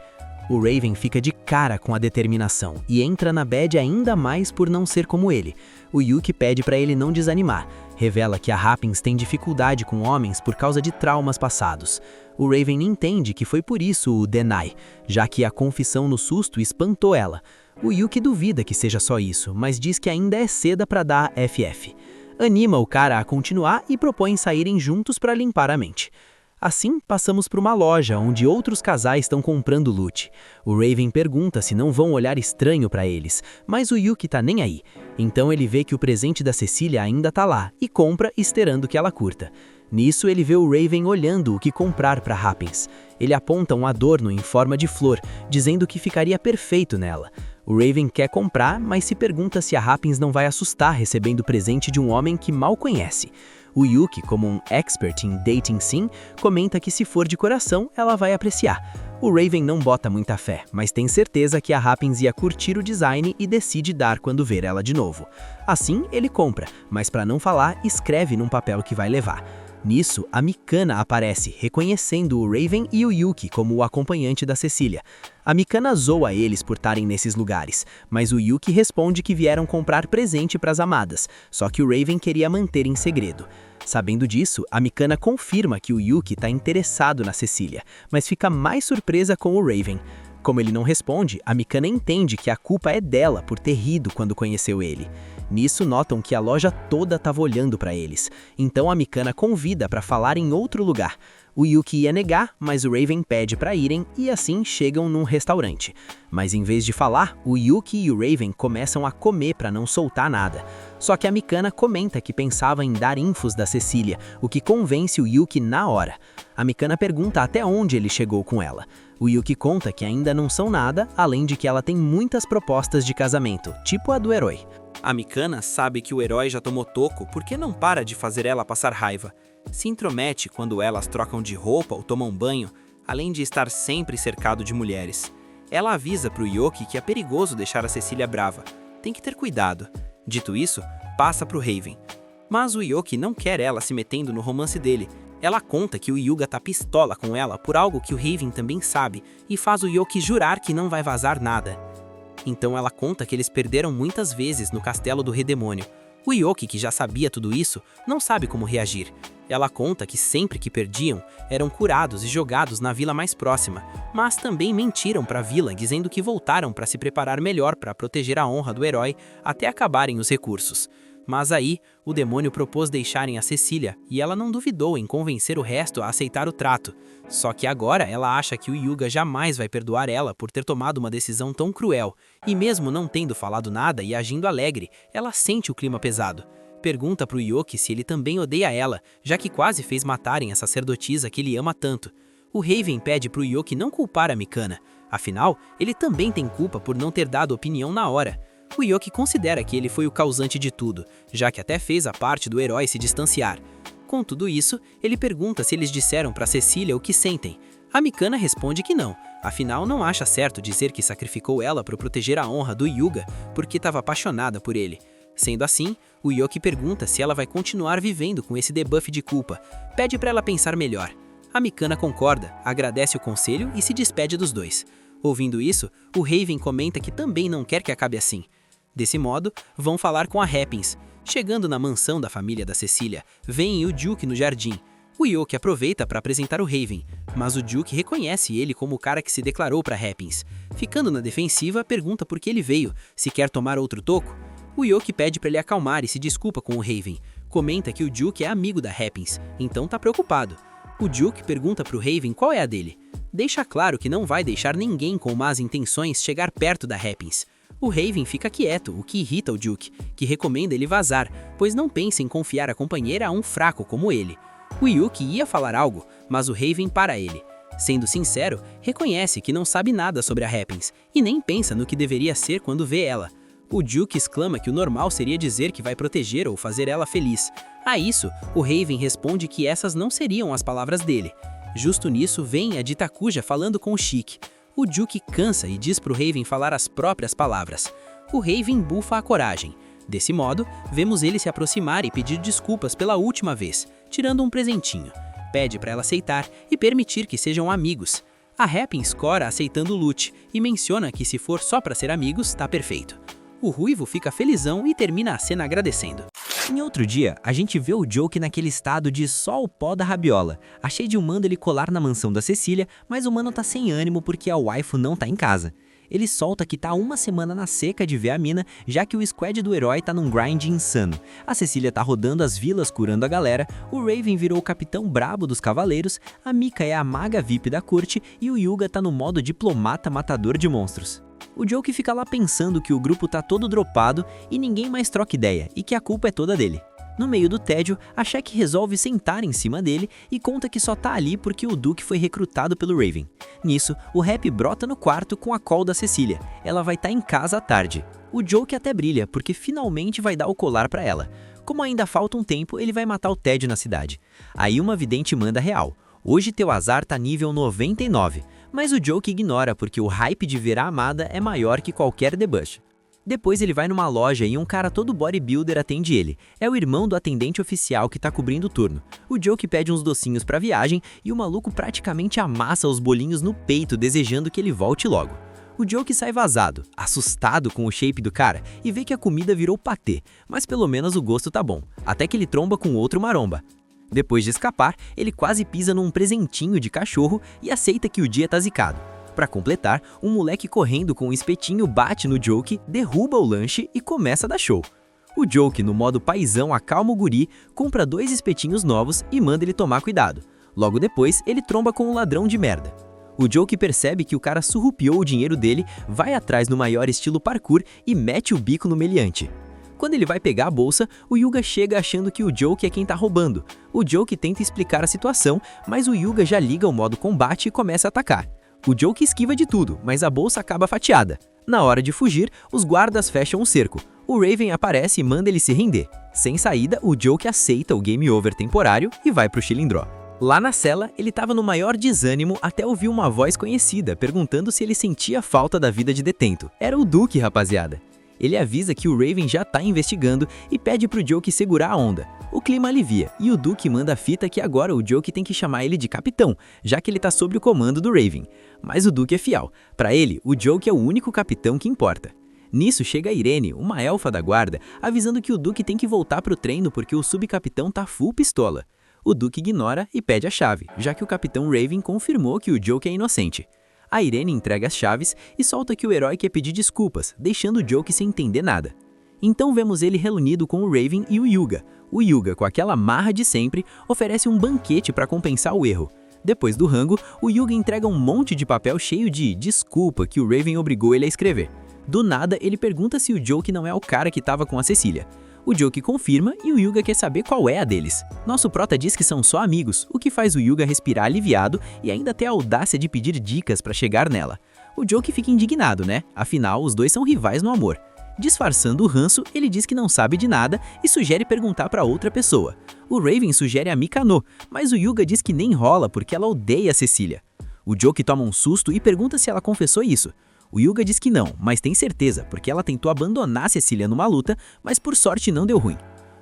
O Raven fica de cara com a determinação e entra na bad ainda mais por não ser como ele. O Yuki pede para ele não desanimar. Revela que a Happins tem dificuldade com homens por causa de traumas passados. O Raven entende que foi por isso o deny, já que a confissão no susto espantou ela. O Yuki duvida que seja só isso, mas diz que ainda é cedo para dar FF. Anima o cara a continuar e propõe saírem juntos para limpar a mente. Assim, passamos para uma loja onde outros casais estão comprando loot. O Raven pergunta se não vão olhar estranho para eles, mas o Yuki tá nem aí. Então ele vê que o presente da Cecília ainda tá lá e compra esperando que ela curta. Nisso ele vê o Raven olhando o que comprar para Happins. Ele aponta um adorno em forma de flor, dizendo que ficaria perfeito nela. O Raven quer comprar, mas se pergunta se a Happins não vai assustar recebendo o presente de um homem que mal conhece. O Yuki, como um expert em dating sim, comenta que se for de coração, ela vai apreciar. O Raven não bota muita fé, mas tem certeza que a Happins ia curtir o design e decide dar quando ver ela de novo. Assim, ele compra, mas para não falar, escreve num papel que vai levar. Nisso, a Mikana aparece, reconhecendo o Raven e o Yuki como o acompanhante da Cecília. A Mikana zoa eles por estarem nesses lugares, mas o Yuki responde que vieram comprar presente para as amadas, só que o Raven queria manter em segredo. Sabendo disso, a Mikana confirma que o Yuki está interessado na Cecília, mas fica mais surpresa com o Raven. Como ele não responde, a Mikana entende que a culpa é dela por ter rido quando conheceu ele. Nisso notam que a loja toda estava olhando para eles, então a Mikana convida para falar em outro lugar. O Yuki ia negar, mas o Raven pede para irem e assim chegam num restaurante. Mas em vez de falar, o Yuki e o Raven começam a comer para não soltar nada. Só que a Mikana comenta que pensava em dar infos da Cecília, o que convence o Yuki na hora. A Mikana pergunta até onde ele chegou com ela. O Yuki conta que ainda não são nada, além de que ela tem muitas propostas de casamento, tipo a do herói. A Mikana sabe que o herói já tomou toco porque não para de fazer ela passar raiva. Se intromete quando elas trocam de roupa ou tomam banho, além de estar sempre cercado de mulheres. Ela avisa pro Yoki que é perigoso deixar a Cecília brava. Tem que ter cuidado. Dito isso, passa pro Raven. Mas o Yoki não quer ela se metendo no romance dele. Ela conta que o Hyuga tá pistola com ela por algo que o Raven também sabe e faz o Yoki jurar que não vai vazar nada. Então ela conta que eles perderam muitas vezes no castelo do Rei Demônio. O Yoki, que já sabia tudo isso, não sabe como reagir. Ela conta que sempre que perdiam, eram curados e jogados na vila mais próxima, mas também mentiram para a vila dizendo que voltaram para se preparar melhor para proteger a honra do herói até acabarem os recursos. Mas aí, o demônio propôs deixarem a Cecília e ela não duvidou em convencer o resto a aceitar o trato. Só que agora ela acha que o Hyuga jamais vai perdoar ela por ter tomado uma decisão tão cruel. E mesmo não tendo falado nada e agindo alegre, ela sente o clima pesado. Pergunta pro Yoki se ele também odeia ela, já que quase fez matarem a sacerdotisa que ele ama tanto. O Raven pede pro Yoki não culpar a Mikana. Afinal, ele também tem culpa por não ter dado opinião na hora. O Yoki considera que ele foi o causante de tudo, já que até fez a parte do herói se distanciar. Com tudo isso, ele pergunta se eles disseram para Cecília o que sentem. A Mikana responde que não, afinal não acha certo dizer que sacrificou ela para proteger a honra do Hyuga porque estava apaixonada por ele. Sendo assim, o Yoki pergunta se ela vai continuar vivendo com esse debuff de culpa, pede para ela pensar melhor. A Mikana concorda, agradece o conselho e se despede dos dois. Ouvindo isso, o Raven comenta que também não quer que acabe assim. Desse modo, vão falar com a Happins. Chegando na mansão da família da Cecília, veem o Duke no jardim. O Yoki aproveita para apresentar o Raven, mas o Duke reconhece ele como o cara que se declarou para Happins. Ficando na defensiva, pergunta por que ele veio, se quer tomar outro toco. O Yoki pede para ele acalmar e se desculpa com o Raven. Comenta que o Duke é amigo da Happins, então tá preocupado. O Duke pergunta pro Raven qual é a dele. Deixa claro que não vai deixar ninguém com más intenções chegar perto da Happins. O Raven fica quieto, o que irrita o Duke, que recomenda ele vazar, pois não pensa em confiar a companheira a um fraco como ele. O Yuki ia falar algo, mas o Raven para ele. Sendo sincero, reconhece que não sabe nada sobre a Happins e nem pensa no que deveria ser quando vê ela. O Duke exclama que o normal seria dizer que vai proteger ou fazer ela feliz. A isso, o Raven responde que essas não seriam as palavras dele. Justo nisso, vem a de Takuja falando com o Shiki. O Duke cansa e diz pro Raven falar as próprias palavras. O Raven bufa a coragem. Desse modo, vemos ele se aproximar e pedir desculpas pela última vez, tirando um presentinho. Pede para ela aceitar e permitir que sejam amigos. A Happins cora aceitando o lute e menciona que se for só para ser amigos, tá perfeito. O Ruivo fica felizão e termina a cena agradecendo. Em outro dia, a gente vê o Joke naquele estado de só o pó da rabiola. A Shade manda ele colar na mansão da Cecília, mas o mano tá sem ânimo porque a waifu não tá em casa. Ele solta que tá uma semana na seca de ver a mina, já que o squad do herói tá num grind insano. A Cecília tá rodando as vilas curando a galera, o Raven virou o capitão brabo dos cavaleiros, a Mika é a maga VIP da corte e o Hyuga tá no modo diplomata matador de monstros. O Joke fica lá pensando que o grupo tá todo dropado e ninguém mais troca ideia e que a culpa é toda dele. No meio do tédio, a Shek resolve sentar em cima dele e conta que só tá ali porque o Duke foi recrutado pelo Raven. Nisso, o Rap brota no quarto com a call da Cecília. Ela vai estar em casa à tarde. O Joke até brilha porque finalmente vai dar o colar pra ela. Como ainda falta um tempo, ele vai matar o tédio na cidade. Aí uma vidente manda real. Hoje teu azar tá nível 99. Mas o Joke ignora porque o hype de ver a amada é maior que qualquer debuff. Depois ele vai numa loja e um cara todo bodybuilder atende ele. É o irmão do atendente oficial que tá cobrindo o turno. O Joke pede uns docinhos pra viagem e o maluco praticamente amassa os bolinhos no peito desejando que ele volte logo. O Joke sai vazado, assustado com o shape do cara e vê que a comida virou patê, mas pelo menos o gosto tá bom, até que ele tromba com outro maromba. Depois de escapar, ele quase pisa num presentinho de cachorro e aceita que o dia tá zicado. Pra completar, um moleque correndo com um espetinho bate no Joke, derruba o lanche e começa a dar show. O Joke, no modo paizão, acalma o guri, compra 2 espetinhos novos e manda ele tomar cuidado. Logo depois, ele tromba com um ladrão de merda. O Joke percebe que o cara surrupiou o dinheiro dele, vai atrás no maior estilo parkour e mete o bico no meliante. Quando ele vai pegar a bolsa, o Yuga chega achando que o Joke é quem tá roubando. O Joke tenta explicar a situação, mas o Yuga já liga o modo combate e começa a atacar. O Joke esquiva de tudo, mas a bolsa acaba fatiada. Na hora de fugir, os guardas fecham o cerco. O Raven aparece e manda ele se render. Sem saída, o Joke aceita o game over temporário e vai pro Chilindró. Lá na cela, ele estava no maior desânimo até ouvir uma voz conhecida perguntando se ele sentia falta da vida de detento. Era o Duke, rapaziada. Ele avisa que o Raven já tá investigando e pede pro Joke segurar a onda. O clima alivia e o Duke manda a fita que agora o Joke tem que chamar ele de capitão, já que ele tá sob o comando do Raven. Mas o Duke é fiel. Pra ele, o Joke é o único capitão que importa. Nisso chega a Irene, uma elfa da guarda, avisando que o Duke tem que voltar pro treino porque o subcapitão tá full pistola. O Duke ignora e pede a chave, já que o capitão Raven confirmou que o Joke é inocente. A Irene entrega as chaves e solta que o herói quer pedir desculpas, deixando o Joke sem entender nada. Então vemos ele reunido com o Raven e o Yuga. O Yuga, com aquela marra de sempre, oferece um banquete para compensar o erro. Depois do rango, o Yuga entrega um monte de papel cheio de desculpa que o Raven obrigou ele a escrever. Do nada, ele pergunta se o Joke não é o cara que estava com a Cecília. O Joke confirma e o Yuga quer saber qual é a deles. Nosso prota diz que são só amigos, o que faz o Yuga respirar aliviado e ainda ter a audácia de pedir dicas para chegar nela. O Joke fica indignado, né? Afinal, os dois são rivais no amor. Disfarçando o ranço, ele diz que não sabe de nada e sugere perguntar para outra pessoa. O Raven sugere a Mikano, mas o Yuga diz que nem rola porque ela odeia a Cecília. O Joke toma um susto e pergunta se ela confessou isso. O Yuga diz que não, mas tem certeza, porque ela tentou abandonar Cecília numa luta, mas por sorte não deu ruim.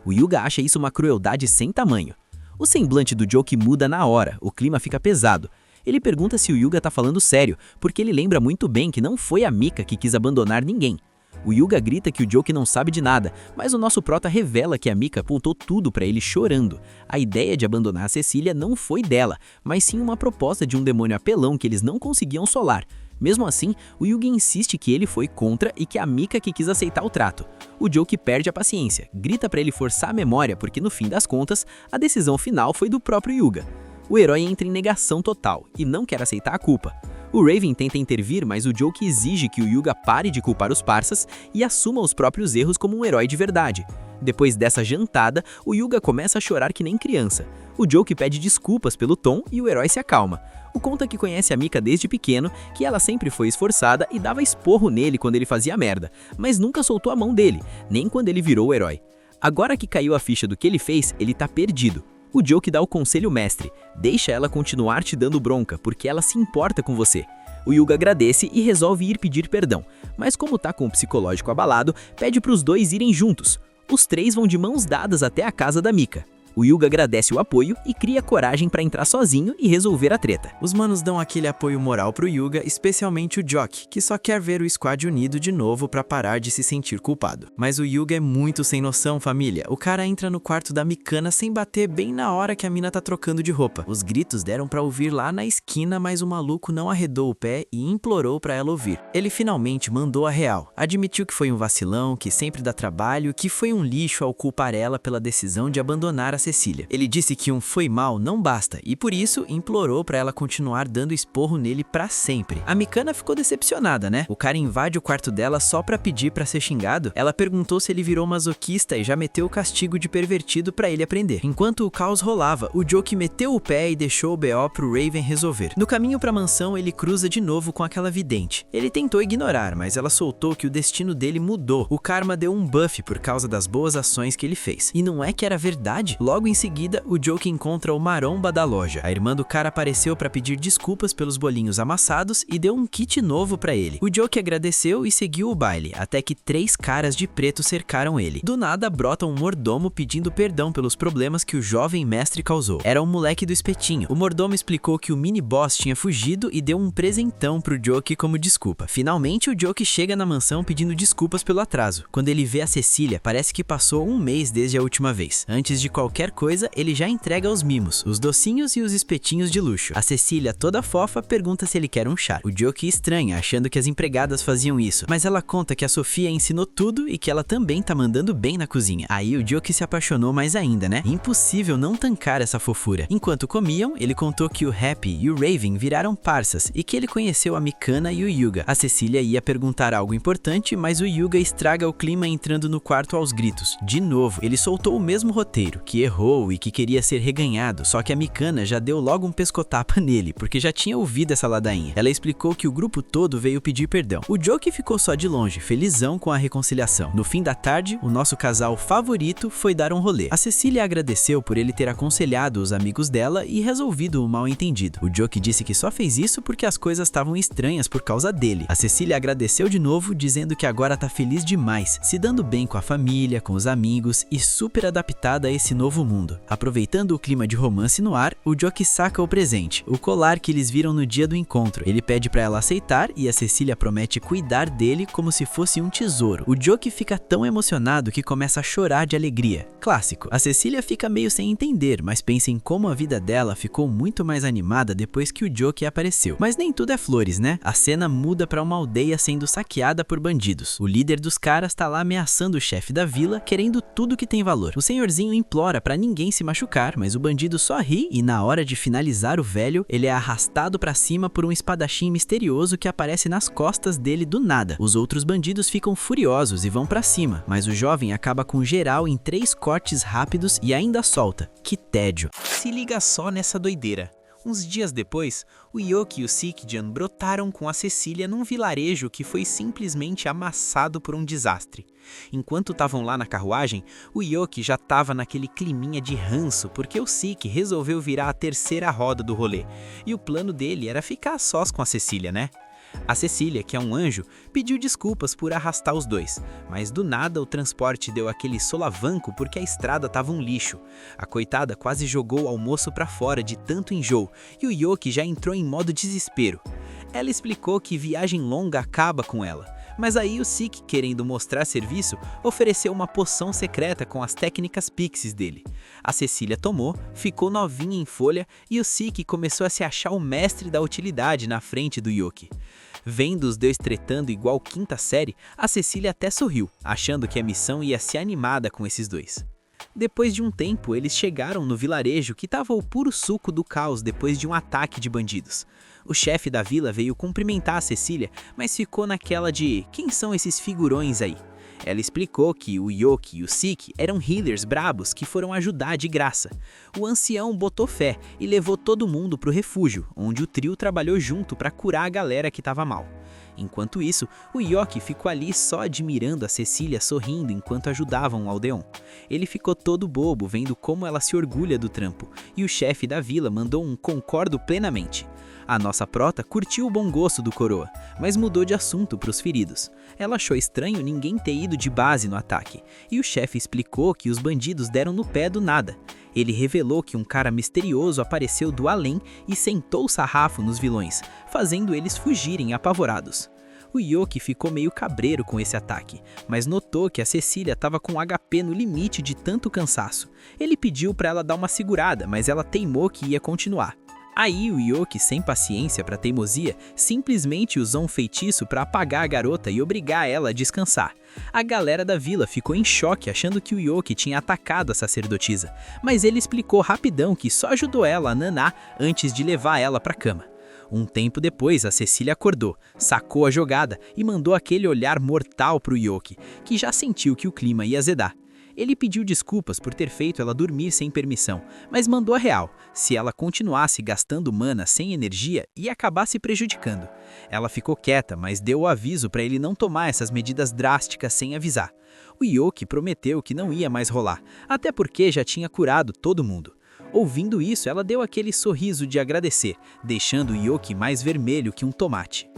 O Yuga acha isso uma crueldade sem tamanho. O semblante do Joke muda na hora, o clima fica pesado. Ele pergunta se o Yuga tá falando sério, porque ele lembra muito bem que não foi a Mika que quis abandonar ninguém. O Yuga grita que o Joke não sabe de nada, mas o nosso prota revela que a Mika apontou tudo pra ele chorando. A ideia de abandonar a Cecília não foi dela, mas sim uma proposta de um demônio apelão que eles não conseguiam solar. Mesmo assim, o Yuga insiste que ele foi contra e que a Mika que quis aceitar o trato. O Joke perde a paciência, grita pra ele forçar a memória porque no fim das contas, a decisão final foi do próprio Yuga. O herói entra em negação total e não quer aceitar a culpa. O Raven tenta intervir, mas o Joke exige que o Yuga pare de culpar os parças e assuma os próprios erros como um herói de verdade. Depois dessa jantada, o Yuga começa a chorar que nem criança. O Joke pede desculpas pelo tom e o herói se acalma. O conta que conhece a Mika desde pequeno, que ela sempre foi esforçada e dava esporro nele quando ele fazia merda, mas nunca soltou a mão dele, nem quando ele virou o herói. Agora que caiu a ficha do que ele fez, ele tá perdido. O Joke dá o conselho mestre, deixa ela continuar te dando bronca, porque ela se importa com você. O Yuga agradece e resolve ir pedir perdão, mas como tá com o psicológico abalado, pede pros dois irem juntos. Os três vão de mãos dadas até a casa da Mika. O Yuga agradece o apoio e cria coragem pra entrar sozinho e resolver a treta. Os manos dão aquele apoio moral pro Yuga, especialmente o Joke, que só quer ver o squad unido de novo pra parar de se sentir culpado. Mas o Yuga é muito sem noção, família. O cara entra no quarto da Mikana sem bater bem na hora que a mina tá trocando de roupa. Os gritos deram pra ouvir lá na esquina, mas o maluco não arredou o pé e implorou pra ela ouvir. Ele finalmente mandou a real. Admitiu que foi um vacilão, que sempre dá trabalho, que foi um lixo ao culpar ela pela decisão de abandonar a Cecília. Ele disse que um foi mal não basta e por isso implorou pra ela continuar dando esporro nele pra sempre. A Mikana ficou decepcionada, né? O cara invade o quarto dela só pra pedir pra ser xingado. Ela perguntou se ele virou masoquista e já meteu o castigo de pervertido pra ele aprender. Enquanto o caos rolava, o Joke meteu o pé e deixou o BO pro Raven resolver. No caminho pra mansão, ele cruza de novo com aquela vidente. Ele tentou ignorar, mas ela soltou que o destino dele mudou. O karma deu um buff por causa das boas ações que ele fez. E não é que era verdade? Logo em seguida, o Joke encontra o maromba da loja. A irmã do cara apareceu pra pedir desculpas pelos bolinhos amassados e deu um kit novo pra ele. O Joke agradeceu e seguiu o baile, até que 3 caras de preto cercaram ele. Do nada, brota um mordomo pedindo perdão pelos problemas que o jovem mestre causou. Era um moleque do espetinho. O mordomo explicou que o mini-boss tinha fugido e deu um presentão pro Joke como desculpa. Finalmente, o Joke chega na mansão pedindo desculpas pelo atraso. Quando ele vê a Cecília, parece que passou um mês desde a última vez. Antes de qualquer qualquer coisa, ele já entrega os mimos, os docinhos e os espetinhos de luxo. A Cecília, toda fofa, pergunta se ele quer um chá. O Joe estranha, achando que as empregadas faziam isso, mas ela conta que a Sofia ensinou tudo e que ela também tá mandando bem na cozinha. Aí o Joe se apaixonou mais ainda, né? Impossível não tancar essa fofura. Enquanto comiam, ele contou que o Happy e o Raven viraram parças e que ele conheceu a Mikana e o Yuga. A Cecília ia perguntar algo importante, mas o Yuga estraga o clima entrando no quarto aos gritos. De novo, ele soltou o mesmo roteiro, que errou e que queria ser reganhado, só que a Mikana já deu logo um pescotapa nele, porque já tinha ouvido essa ladainha. Ela explicou que o grupo todo veio pedir perdão. O Joe ficou só de longe, felizão com a reconciliação. No fim da tarde, o nosso casal favorito foi dar um rolê. A Cecília agradeceu por ele ter aconselhado os amigos dela e resolvido o mal-entendido. O Joe disse que só fez isso porque as coisas estavam estranhas por causa dele. A Cecília agradeceu de novo, dizendo que agora tá feliz demais, se dando bem com a família, com os amigos e super adaptada a esse novo mundo. Aproveitando o clima de romance no ar, o Joe saca o presente, o colar que eles viram no dia do encontro. Ele pede pra ela aceitar e a Cecília promete cuidar dele como se fosse um tesouro. O Joe fica tão emocionado que começa a chorar de alegria. Clássico. A Cecília fica meio sem entender, mas pensa em como a vida dela ficou muito mais animada depois que o Joe apareceu. Mas nem tudo é flores, né? A cena muda pra uma aldeia sendo saqueada por bandidos. O líder dos caras tá lá ameaçando o chefe da vila, querendo tudo que tem valor. O senhorzinho implora pra ninguém se machucar, mas o bandido só ri e na hora de finalizar o velho, ele é arrastado pra cima por um espadachim misterioso que aparece nas costas dele do nada. Os outros bandidos ficam furiosos e vão pra cima, mas o jovem acaba com geral em 3 cortes rápidos e ainda solta. Que tédio. Se liga só nessa doideira. Uns dias depois, o Yoki e o Sikjan brotaram com a Cecília num vilarejo que foi simplesmente amassado por um desastre. Enquanto estavam lá na carruagem, o Yoki já estava naquele climinha de ranço porque o Sik resolveu virar a terceira roda do rolê. E o plano dele era ficar a sós com a Cecília, né? A Cecília, que é um anjo, pediu desculpas por arrastar os dois, mas do nada o transporte deu aquele solavanco porque a estrada tava um lixo. A coitada quase jogou o almoço pra fora de tanto enjoo e o Yoki já entrou em modo desespero. Ela explicou que viagem longa acaba com ela, mas aí o Sik, querendo mostrar serviço, ofereceu uma poção secreta com as técnicas pixies dele. A Cecília tomou, ficou novinha em folha e o Sik começou a se achar o mestre da utilidade na frente do Yoki. Vendo os dois tretando igual quinta série, a Cecília até sorriu, achando que a missão ia ser animada com esses dois. Depois de um tempo, eles chegaram no vilarejo que estava o puro suco do caos depois de um ataque de bandidos. O chefe da vila veio cumprimentar a Cecília, mas ficou naquela de quem são esses figurões aí? Ela explicou que o Yoki e o Sik eram healers brabos que foram ajudar de graça. O ancião botou fé e levou todo mundo pro refúgio, onde o trio trabalhou junto para curar a galera que tava mal. Enquanto isso, o Yoki ficou ali só admirando a Cecília sorrindo enquanto ajudavam o aldeão. Ele ficou todo bobo vendo como ela se orgulha do trampo, e o chefe da vila mandou um concordo plenamente. A nossa prota curtiu o bom gosto do coroa, mas mudou de assunto para os feridos. Ela achou estranho ninguém ter ido de base no ataque, e o chefe explicou que os bandidos deram no pé do nada. Ele revelou que um cara misterioso apareceu do além e sentou o sarrafo nos vilões, fazendo eles fugirem apavorados. O Yoki ficou meio cabreiro com esse ataque, mas notou que a Cecília estava com HP no limite de tanto cansaço. Ele pediu para ela dar uma segurada, mas ela teimou que ia continuar. Aí o Yoki, sem paciência para teimosia, simplesmente usou um feitiço para apagar a garota e obrigar ela a descansar. A galera da vila ficou em choque achando que o Yoki tinha atacado a sacerdotisa, mas ele explicou rapidão que só ajudou ela a nanar antes de levar ela para cama. Um tempo depois, a Cecília acordou, sacou a jogada e mandou aquele olhar mortal pro Yoki, que já sentiu que o clima ia azedar. Ele pediu desculpas por ter feito ela dormir sem permissão, mas mandou a real. Se ela continuasse gastando mana sem energia, ia acabar se prejudicando. Ela ficou quieta, mas deu o aviso para ele não tomar essas medidas drásticas sem avisar. O Yoki prometeu que não ia mais rolar, até porque já tinha curado todo mundo. Ouvindo isso, ela deu aquele sorriso de agradecer, deixando o Yoki mais vermelho que um tomate.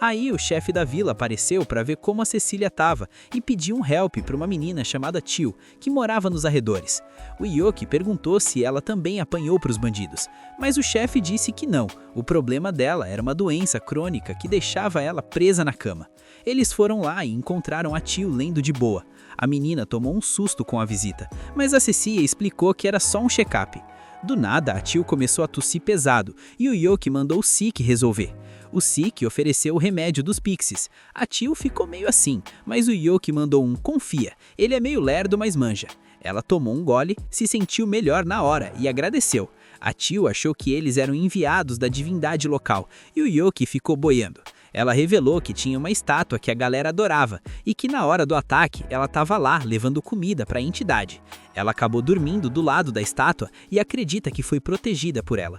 Aí o chefe da vila apareceu para ver como a Cecília estava e pediu um help para uma menina chamada Tio, que morava nos arredores. O Yoki perguntou se ela também apanhou para os bandidos, mas o chefe disse que não, o problema dela era uma doença crônica que deixava ela presa na cama. Eles foram lá e encontraram a Tio lendo de boa. A menina tomou um susto com a visita, mas a Cecília explicou que era só um check-up. Do nada, a Tio começou a tossir pesado e o Yoki mandou o Sik resolver. O Sik ofereceu o remédio dos pixies. A Tio ficou meio assim, mas o Yoki mandou um confia. Ele é meio lerdo, mas manja. Ela tomou um gole, se sentiu melhor na hora e agradeceu. A Tio achou que eles eram enviados da divindade local e o Yoki ficou boiando. Ela revelou que tinha uma estátua que a galera adorava e que na hora do ataque ela estava lá levando comida para a entidade. Ela acabou dormindo do lado da estátua e acredita que foi protegida por ela.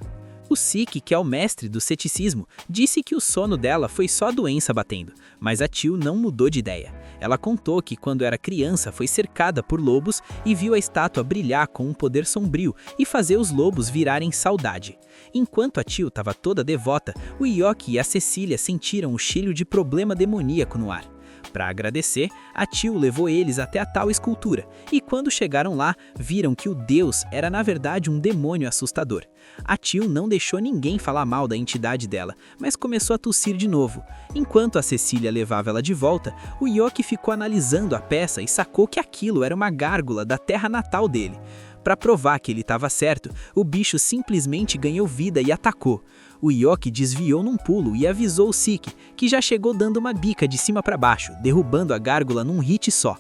O Sik, que é o mestre do ceticismo, disse que o sono dela foi só doença batendo, mas a Tio não mudou de ideia. Ela contou que quando era criança foi cercada por lobos e viu a estátua brilhar com um poder sombrio e fazer os lobos virarem saudade. Enquanto a Tio estava toda devota, o Yoki e a Cecília sentiram o cheiro de problema demoníaco no ar. Para agradecer, a Tio levou eles até a tal escultura, e quando chegaram lá, viram que o deus era na verdade um demônio assustador. A Tio não deixou ninguém falar mal da entidade dela, mas começou a tossir de novo. Enquanto a Cecília levava ela de volta, o Yoki ficou analisando a peça e sacou que aquilo era uma gárgula da terra natal dele. Para provar que ele estava certo, o bicho simplesmente ganhou vida e atacou. O Yoki desviou num pulo e avisou o Sik, que já chegou dando uma bica de cima para baixo, derrubando a gárgula num hit só.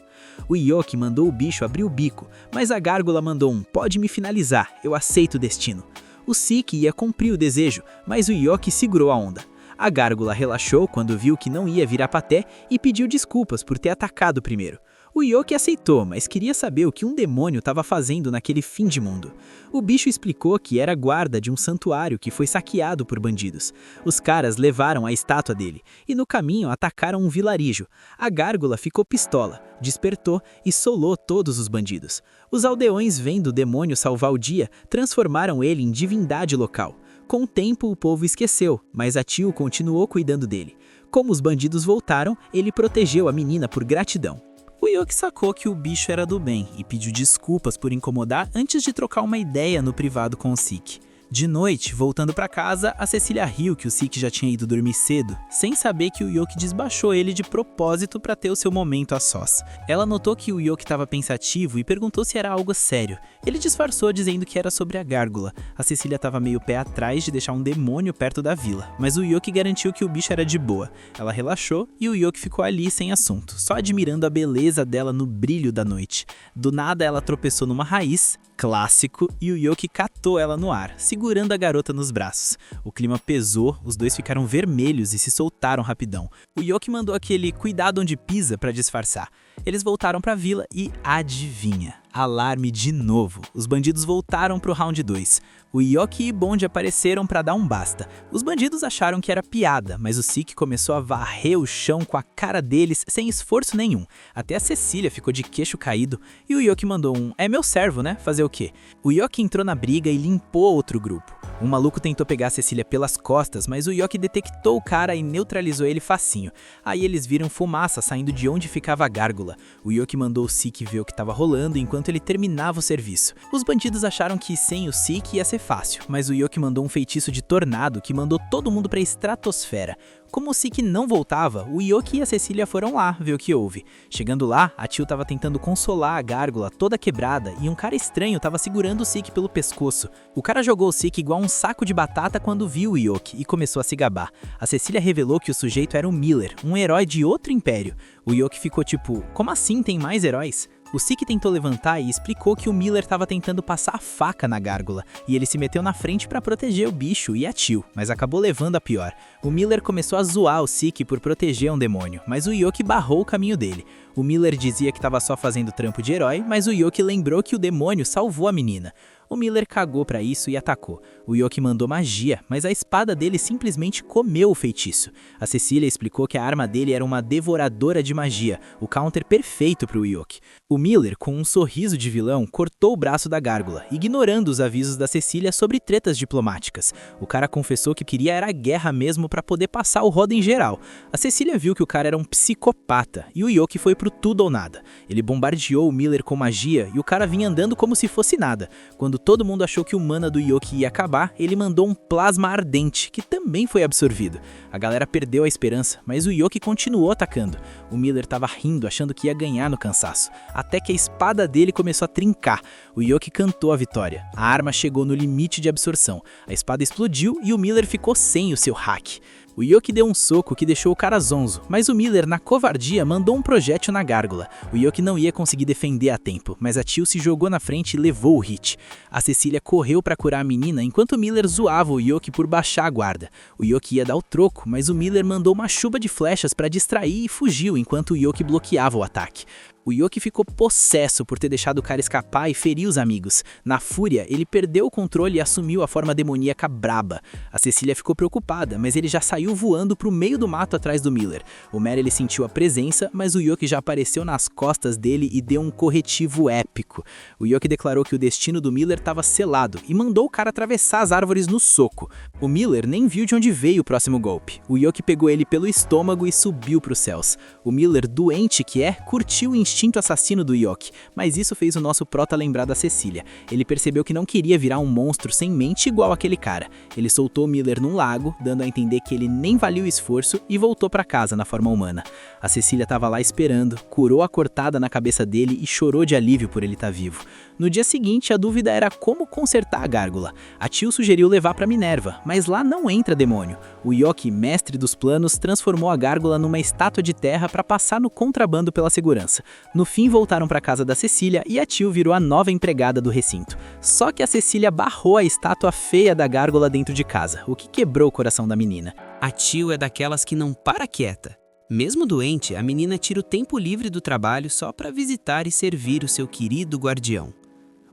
O Yoki mandou o bicho abrir o bico, mas a gárgula mandou um "pode me finalizar, eu aceito o destino". O Sik ia cumprir o desejo, mas o Yoki segurou a onda. A gárgula relaxou quando viu que não ia virar paté e pediu desculpas por ter atacado primeiro. O Yoki aceitou, mas queria saber o que um demônio estava fazendo naquele fim de mundo. O bicho explicou que era guarda de um santuário que foi saqueado por bandidos. Os caras levaram a estátua dele e no caminho atacaram um vilarejo. A gárgula ficou pistola, despertou e solou todos os bandidos. Os aldeões, vendo o demônio salvar o dia, transformaram ele em divindade local. Com o tempo, o povo esqueceu, mas a Tio continuou cuidando dele. Como os bandidos voltaram, ele protegeu a menina por gratidão. O Yoki sacou que o bicho era do bem e pediu desculpas por incomodar antes de trocar uma ideia no privado com o Sik. De noite, voltando para casa, a Cecília riu que o Sik já tinha ido dormir cedo, sem saber que o Yoki desbaixou ele de propósito para ter o seu momento a sós. Ela notou que o Yoki estava pensativo e perguntou se era algo sério. Ele disfarçou dizendo que era sobre a gárgula. A Cecília estava meio pé atrás de deixar um demônio perto da vila, mas o Yoki garantiu que o bicho era de boa. Ela relaxou e o Yoki ficou ali sem assunto, só admirando a beleza dela no brilho da noite. Do nada ela tropeçou numa raiz, clássico, e o Yoki catou ela no ar, segurando a garota nos braços. O clima pesou, os dois ficaram vermelhos e se soltaram rapidão. O Yoki mandou aquele "cuidado onde pisa" para disfarçar. Eles voltaram para a vila e adivinha? Alarme de novo. Os bandidos voltaram pro round 2. O Yoki e Bond apareceram para dar um basta. Os bandidos acharam que era piada, mas o Sik começou a varrer o chão com a cara deles sem esforço nenhum. Até a Cecília ficou de queixo caído e o Yoki mandou um "é meu servo, né? Fazer o quê?". O Yoki entrou na briga e limpou outro grupo. Um maluco tentou pegar a Cecília pelas costas, mas o Yoki detectou o cara e neutralizou ele facinho. Aí eles viram fumaça saindo de onde ficava a gárgula. O Yoki mandou o Sik ver o que estava rolando enquanto ele terminava o serviço. Os bandidos acharam que sem o Sik ia ser fácil, mas o Yoki mandou um feitiço de tornado que mandou todo mundo para a estratosfera. Como o Sik não voltava, o Yoki e a Cecília foram lá ver o que houve. Chegando lá, a Tio estava tentando consolar a gárgula toda quebrada e um cara estranho estava segurando o Sik pelo pescoço. O cara jogou o Sik igual um saco de batata quando viu o Yoki e começou a se gabar. A Cecília revelou que o sujeito era o Miller, um herói de outro império. O Yoki ficou tipo, como assim tem mais heróis? O Sik tentou levantar e explicou que o Miller estava tentando passar a faca na gárgula, e ele se meteu na frente para proteger o bicho e a Tio, mas acabou levando a pior. O Miller começou a zoar o Sik por proteger um demônio, mas o Yoki barrou o caminho dele. O Miller dizia que estava só fazendo trampo de herói, mas o Yoki lembrou que o demônio salvou a menina. O Miller cagou pra isso e atacou. O Yoki mandou magia, mas a espada dele simplesmente comeu o feitiço. A Cecília explicou que a arma dele era uma devoradora de magia, o counter perfeito pro Yoki. O Miller, com um sorriso de vilão, cortou o braço da gárgula, ignorando os avisos da Cecília sobre tretas diplomáticas. O cara confessou que queria era a guerra mesmo pra poder passar o rodo em geral. A Cecília viu que o cara era um psicopata e o Yoki foi pro tudo ou nada. Ele bombardeou o Miller com magia e o cara vinha andando como se fosse nada. Quando todo mundo achou que o mana do Yoki ia acabar, ele mandou um plasma ardente, que também foi absorvido. A galera perdeu a esperança, mas o Yoki continuou atacando. O Miller tava rindo, achando que ia ganhar no cansaço, até que a espada dele começou a trincar. O Yoki cantou a vitória. A arma chegou no limite de absorção. A espada explodiu e o Miller ficou sem o seu hack. O Yoki deu um soco que deixou o cara zonzo, mas o Miller, na covardia, mandou um projétil na gárgula. O Yoki não ia conseguir defender a tempo, mas a Teal se jogou na frente e levou o hit. A Cecília correu para curar a menina enquanto o Miller zoava o Yoki por baixar a guarda. O Yoki ia dar o troco, mas o Miller mandou uma chuva de flechas para distrair e fugiu enquanto o Yoki bloqueava o ataque. O Yoki ficou possesso por ter deixado o cara escapar e ferir os amigos. Na fúria, ele perdeu o controle e assumiu a forma demoníaca braba. A Cecília ficou preocupada, mas ele já saiu voando pro meio do mato atrás do Miller. O Merrill sentiu a presença, mas o Yoki já apareceu nas costas dele e deu um corretivo épico. O Yoki declarou que o destino do Miller estava selado e mandou o cara atravessar as árvores no soco. O Miller nem viu de onde veio o próximo golpe. O Yoki pegou ele pelo estômago e subiu pros céus. O Miller, doente que é, curtiu o instinto assassino do Yoki, mas isso fez o nosso prota lembrar da Cecília. Ele percebeu que não queria virar um monstro sem mente igual aquele cara. Ele soltou Miller num lago, dando a entender que ele nem valia o esforço e voltou para casa na forma humana. A Cecília estava lá esperando, curou a cortada na cabeça dele e chorou de alívio por ele estar vivo. No dia seguinte, a dúvida era como consertar a gárgula. A Teal sugeriu levar para Minerva, mas lá não entra demônio. O Yoki, mestre dos planos, transformou a gárgula numa estátua de terra para passar no contrabando pela segurança. No fim, voltaram para casa da Cecília e a Teal virou a nova empregada do recinto. Só que a Cecília barrou a estátua feia da gárgula dentro de casa, o que quebrou o coração da menina. A Teal é daquelas que não para quieta. Mesmo doente, a menina tira o tempo livre do trabalho só para visitar e servir o seu querido guardião.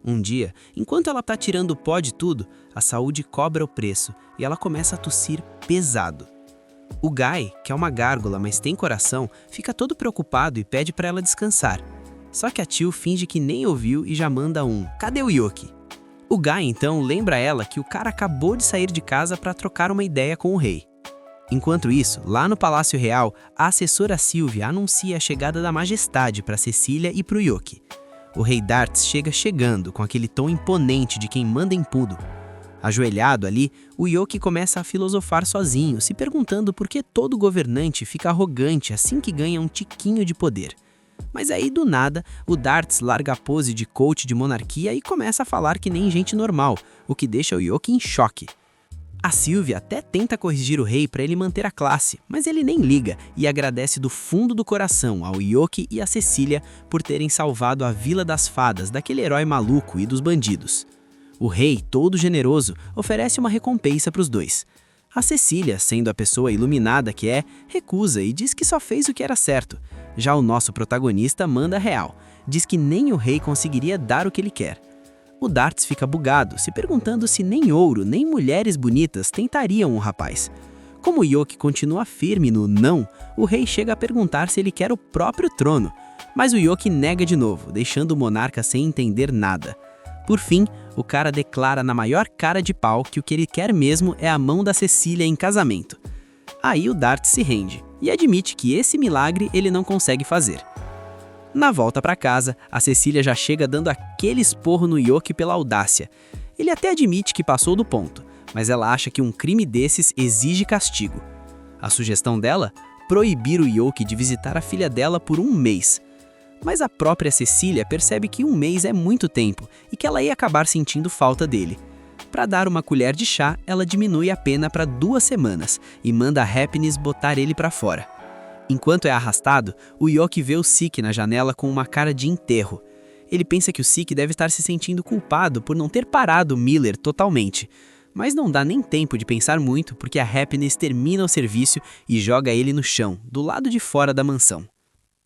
Um dia, enquanto ela tá tirando o pó de tudo, a saúde cobra o preço e ela começa a tossir pesado. O Guy, que é uma gárgula, mas tem coração, fica todo preocupado e pede para ela descansar. Só que a Teal finge que nem ouviu e já manda um "Cadê o Yoki?". O Guy então lembra ela que o cara acabou de sair de casa para trocar uma ideia com o rei. Enquanto isso, lá no Palácio Real, a assessora Sylvia anuncia a chegada da majestade para Cecília e para o Yoki. O rei Dartz chegando com aquele tom imponente de quem manda em tudo. Ajoelhado ali, o Yoki começa a filosofar sozinho, se perguntando por que todo governante fica arrogante assim que ganha um tiquinho de poder. Mas aí, do nada, o Dartz larga a pose de coach de monarquia e começa a falar que nem gente normal, o que deixa o Yoki em choque. A Sylvia até tenta corrigir o rei para ele manter a classe, mas ele nem liga e agradece do fundo do coração ao Yoki e a Cecília por terem salvado a Vila das Fadas daquele herói maluco e dos bandidos. O rei, todo generoso, oferece uma recompensa para os dois. A Cecília, sendo a pessoa iluminada que é, recusa e diz que só fez o que era certo. Já o nosso protagonista manda real, diz que nem o rei conseguiria dar o que ele quer. O Dartz fica bugado, se perguntando se nem ouro nem mulheres bonitas tentariam o rapaz. Como o Yoki continua firme no não, o rei chega a perguntar se ele quer o próprio trono, mas o Yoki nega de novo, deixando o monarca sem entender nada. Por fim, o cara declara na maior cara de pau que o que ele quer mesmo é a mão da Cecília em casamento. Aí o Dartz se rende e admite que esse milagre ele não consegue fazer. Na volta para casa, a Cecília já chega dando aquele esporro no Yoki pela audácia. Ele até admite que passou do ponto, mas ela acha que um crime desses exige castigo. A sugestão dela? Proibir o Yoki de visitar a filha dela por 1 mês. Mas a própria Cecília percebe que 1 mês é muito tempo e que ela ia acabar sentindo falta dele. Para dar uma colher de chá, ela diminui a pena para 2 semanas e manda a Happiness botar ele para fora. Enquanto é arrastado, o Yoki vê o Sik na janela com uma cara de enterro. Ele pensa que o Sik deve estar se sentindo culpado por não ter parado Miller totalmente. Mas não dá nem tempo de pensar muito porque a Happiness termina o serviço e joga ele no chão, do lado de fora da mansão.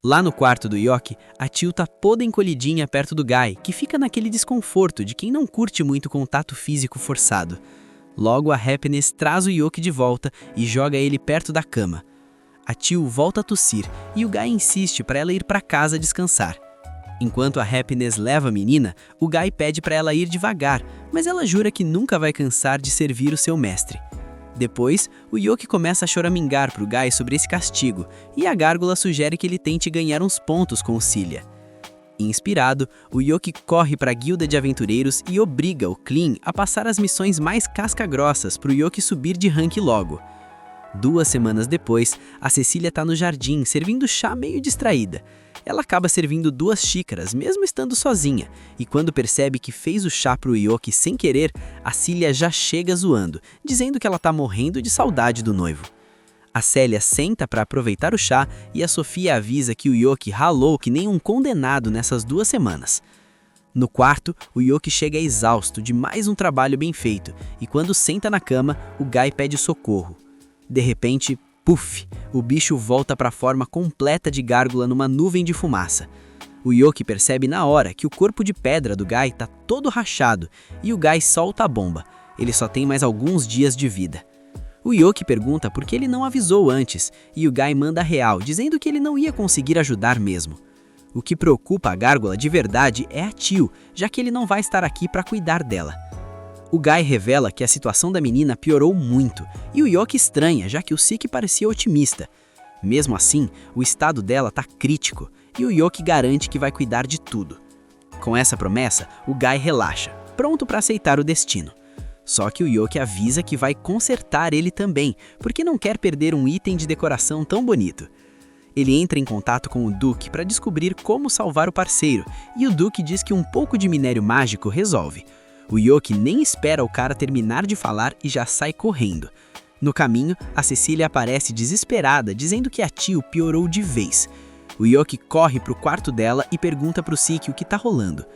Lá no quarto do Yoki, a Teal tá toda encolhidinha perto do Guy, que fica naquele desconforto de quem não curte muito contato físico forçado. Logo a Happiness traz o Yoki de volta e joga ele perto da cama. A Teal volta a tossir e o Guy insiste para ela ir para casa descansar. Enquanto a Happiness leva a menina, o Guy pede para ela ir devagar, mas ela jura que nunca vai cansar de servir o seu mestre. Depois, o Yoki começa a choramingar pro Guy sobre esse castigo, e a gárgula sugere que ele tente ganhar uns pontos com o Cilia. Inspirado, o Yoki corre para a guilda de aventureiros e obriga o Clean a passar as missões mais casca-grossas para o Yoki subir de rank logo. 2 semanas depois, a Cecília tá no jardim, servindo chá meio distraída. Ela acaba servindo 2 xícaras, mesmo estando sozinha, e quando percebe que fez o chá pro Yoki sem querer, a Cília já chega zoando, dizendo que ela tá morrendo de saudade do noivo. A Célia senta para aproveitar o chá e a Sofia avisa que o Yoki ralou que nem um condenado nessas 2 semanas. No quarto, o Yoki chega exausto de mais um trabalho bem feito, e quando senta na cama, o Guy pede socorro. De repente, puf, o bicho volta para a forma completa de gárgula numa nuvem de fumaça. O Yoki percebe na hora que o corpo de pedra do Guy tá todo rachado e o Guy solta a bomba. Ele só tem mais alguns dias de vida. O Yoki pergunta por que ele não avisou antes e o Guy manda a real, dizendo que ele não ia conseguir ajudar mesmo. O que preocupa a gárgula de verdade é a Tio, já que ele não vai estar aqui para cuidar dela. O Guy revela que a situação da menina piorou muito, e o Yoki estranha, já que o Siki parecia otimista. Mesmo assim, o estado dela tá crítico, e o Yoki garante que vai cuidar de tudo. Com essa promessa, o Guy relaxa, pronto para aceitar o destino. Só que o Yoki avisa que vai consertar ele também, porque não quer perder um item de decoração tão bonito. Ele entra em contato com o Duke para descobrir como salvar o parceiro, e o Duke diz que um pouco de minério mágico resolve. O Yoki nem espera o cara terminar de falar e já sai correndo. No caminho, a Cecília aparece desesperada, dizendo que a Tio piorou de vez. O Yoki corre pro quarto dela e pergunta pro Siki o que tá rolando.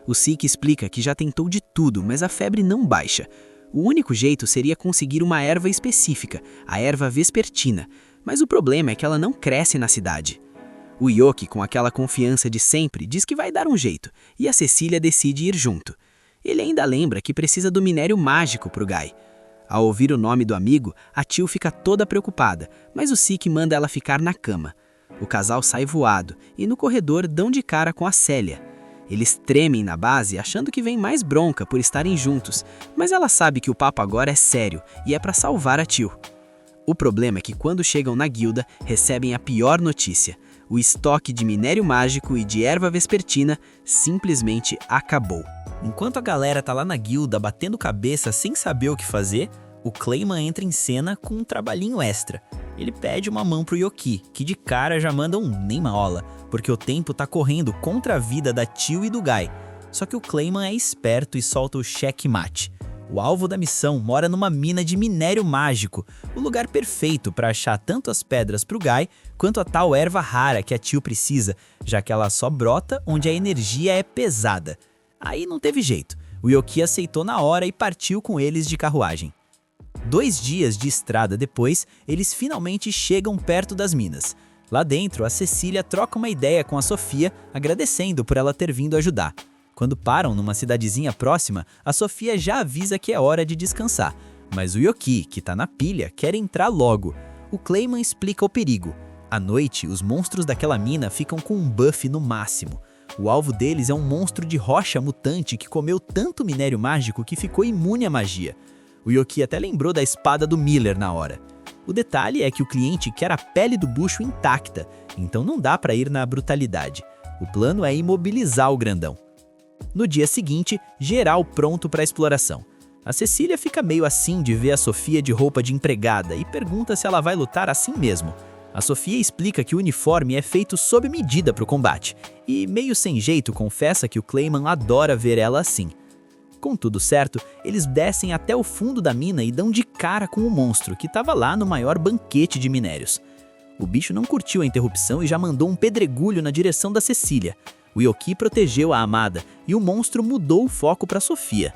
O Siki explica que já tentou de tudo, mas a febre não baixa. O único jeito seria conseguir uma erva específica, a erva vespertina, mas o problema é que ela não cresce na cidade. O Yoki, com aquela confiança de sempre, diz que vai dar um jeito, e a Cecília decide ir junto. Ele ainda lembra que precisa do minério mágico pro Guy. Ao ouvir o nome do amigo, a Tio fica toda preocupada, mas o Siki manda ela ficar na cama. O casal sai voado e no corredor dão de cara com a Célia. Eles tremem na base achando que vem mais bronca por estarem juntos, mas ela sabe que o papo agora é sério e é para salvar a Tio. O problema é que quando chegam na guilda, recebem a pior notícia. O estoque de minério mágico e de erva vespertina simplesmente acabou. Enquanto a galera tá lá na guilda batendo cabeça sem saber o que fazer, o Clayman entra em cena com um trabalhinho extra. Ele pede uma mão pro Yoki, que de cara já manda um nem maola, porque o tempo tá correndo contra a vida da Tio e do Guy. Só que o Clayman é esperto e solta o checkmate. O alvo da missão mora numa mina de minério mágico, o lugar perfeito para achar tanto as pedras pro Guy quanto a tal erva rara que a Tio precisa, já que ela só brota onde a energia é pesada. Aí não teve jeito, o Yoki aceitou na hora e partiu com eles de carruagem. 2 dias de estrada depois, eles finalmente chegam perto das minas. Lá dentro, a Cecília troca uma ideia com a Sofia, agradecendo por ela ter vindo ajudar. Quando param numa cidadezinha próxima, a Sofia já avisa que é hora de descansar, mas o Yoki, que tá na pilha, quer entrar logo. O Clayman explica o perigo. À noite, os monstros daquela mina ficam com um buff no máximo. O alvo deles é um monstro de rocha mutante que comeu tanto minério mágico que ficou imune à magia. O Yoki até lembrou da espada do Miller na hora. O detalhe é que o cliente quer a pele do bucho intacta, então não dá pra ir na brutalidade. O plano é imobilizar o grandão. No dia seguinte, geral pronto para a exploração. A Cecília fica meio assim de ver a Sofia de roupa de empregada e pergunta se ela vai lutar assim mesmo. A Sofia explica que o uniforme é feito sob medida para o combate, e meio sem jeito confessa que o Clayman adora ver ela assim. Com tudo certo, eles descem até o fundo da mina e dão de cara com o monstro, que estava lá no maior banquete de minérios. O bicho não curtiu a interrupção e já mandou um pedregulho na direção da Cecília. O Yoki protegeu a amada e o monstro mudou o foco para Sofia.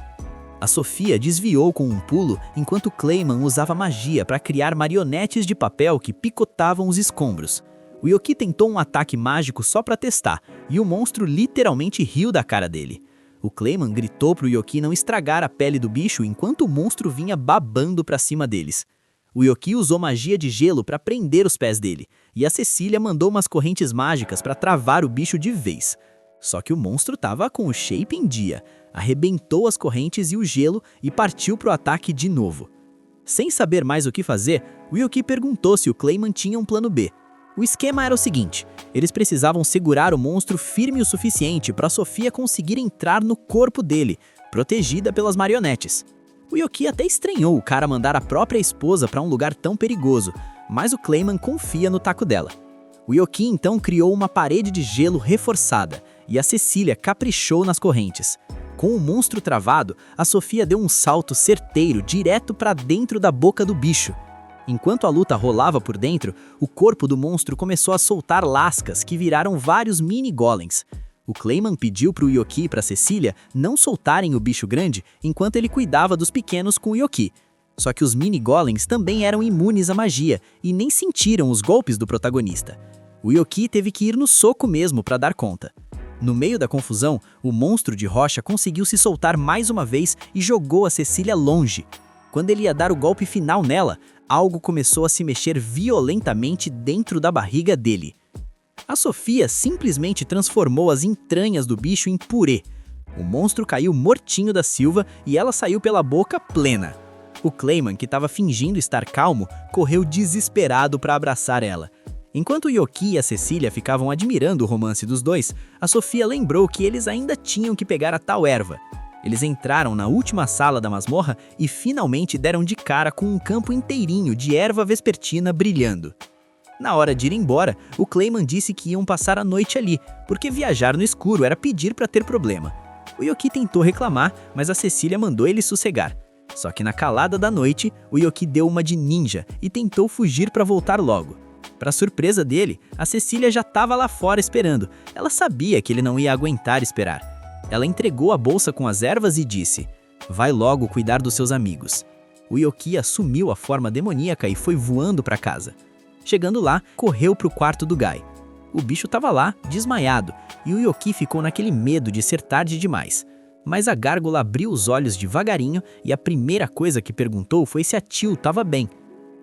A Sofia desviou com um pulo enquanto Clayman usava magia para criar marionetes de papel que picotavam os escombros. O Yoki tentou um ataque mágico só para testar e o monstro literalmente riu da cara dele. O Clayman gritou pro Yoki não estragar a pele do bicho enquanto o monstro vinha babando para cima deles. O Yoki usou magia de gelo para prender os pés dele e a Cecília mandou umas correntes mágicas para travar o bicho de vez. Só que o monstro tava com o shape em dia, arrebentou as correntes e o gelo e partiu pro ataque de novo. Sem saber mais o que fazer, o Yoki perguntou se o Clayman tinha um plano B. O esquema era o seguinte: eles precisavam segurar o monstro firme o suficiente para Sofia conseguir entrar no corpo dele, protegida pelas marionetes. O Yoki até estranhou o cara mandar a própria esposa para um lugar tão perigoso, mas o Clayman confia no taco dela. O Yoki então criou uma parede de gelo reforçada e a Cecília caprichou nas correntes. Com o monstro travado, a Sofia deu um salto certeiro direto para dentro da boca do bicho. Enquanto a luta rolava por dentro, o corpo do monstro começou a soltar lascas que viraram vários mini-golems. O Clayman pediu para o Yoki e para Cecília não soltarem o bicho grande enquanto ele cuidava dos pequenos com o Yoki. Só que os mini-golems também eram imunes à magia e nem sentiram os golpes do protagonista. O Yoki teve que ir no soco mesmo para dar conta. No meio da confusão, o monstro de rocha conseguiu se soltar mais uma vez e jogou a Cecília longe. Quando ele ia dar o golpe final nela, algo começou a se mexer violentamente dentro da barriga dele. A Sofia simplesmente transformou as entranhas do bicho em purê. O monstro caiu mortinho da Silva e ela saiu pela boca plena. O Clayman, que estava fingindo estar calmo, correu desesperado para abraçar ela. Enquanto o Yoki e a Cecília ficavam admirando o romance dos dois, a Sofia lembrou que eles ainda tinham que pegar a tal erva. Eles entraram na última sala da masmorra e finalmente deram de cara com um campo inteirinho de erva vespertina brilhando. Na hora de ir embora, o Clayman disse que iam passar a noite ali, porque viajar no escuro era pedir para ter problema. O Yoki tentou reclamar, mas a Cecília mandou ele sossegar. Só que na calada da noite, o Yoki deu uma de ninja e tentou fugir para voltar logo. Para surpresa dele, a Cecília já estava lá fora esperando. Ela sabia que ele não ia aguentar esperar. Ela entregou a bolsa com as ervas e disse: "Vai logo cuidar dos seus amigos." O Yoki assumiu a forma demoníaca e foi voando para casa. Chegando lá, correu para o quarto do Guy. O bicho estava lá, desmaiado, e o Yoki ficou naquele medo de ser tarde demais. Mas a gárgula abriu os olhos devagarinho e a primeira coisa que perguntou foi se a Tio estava bem.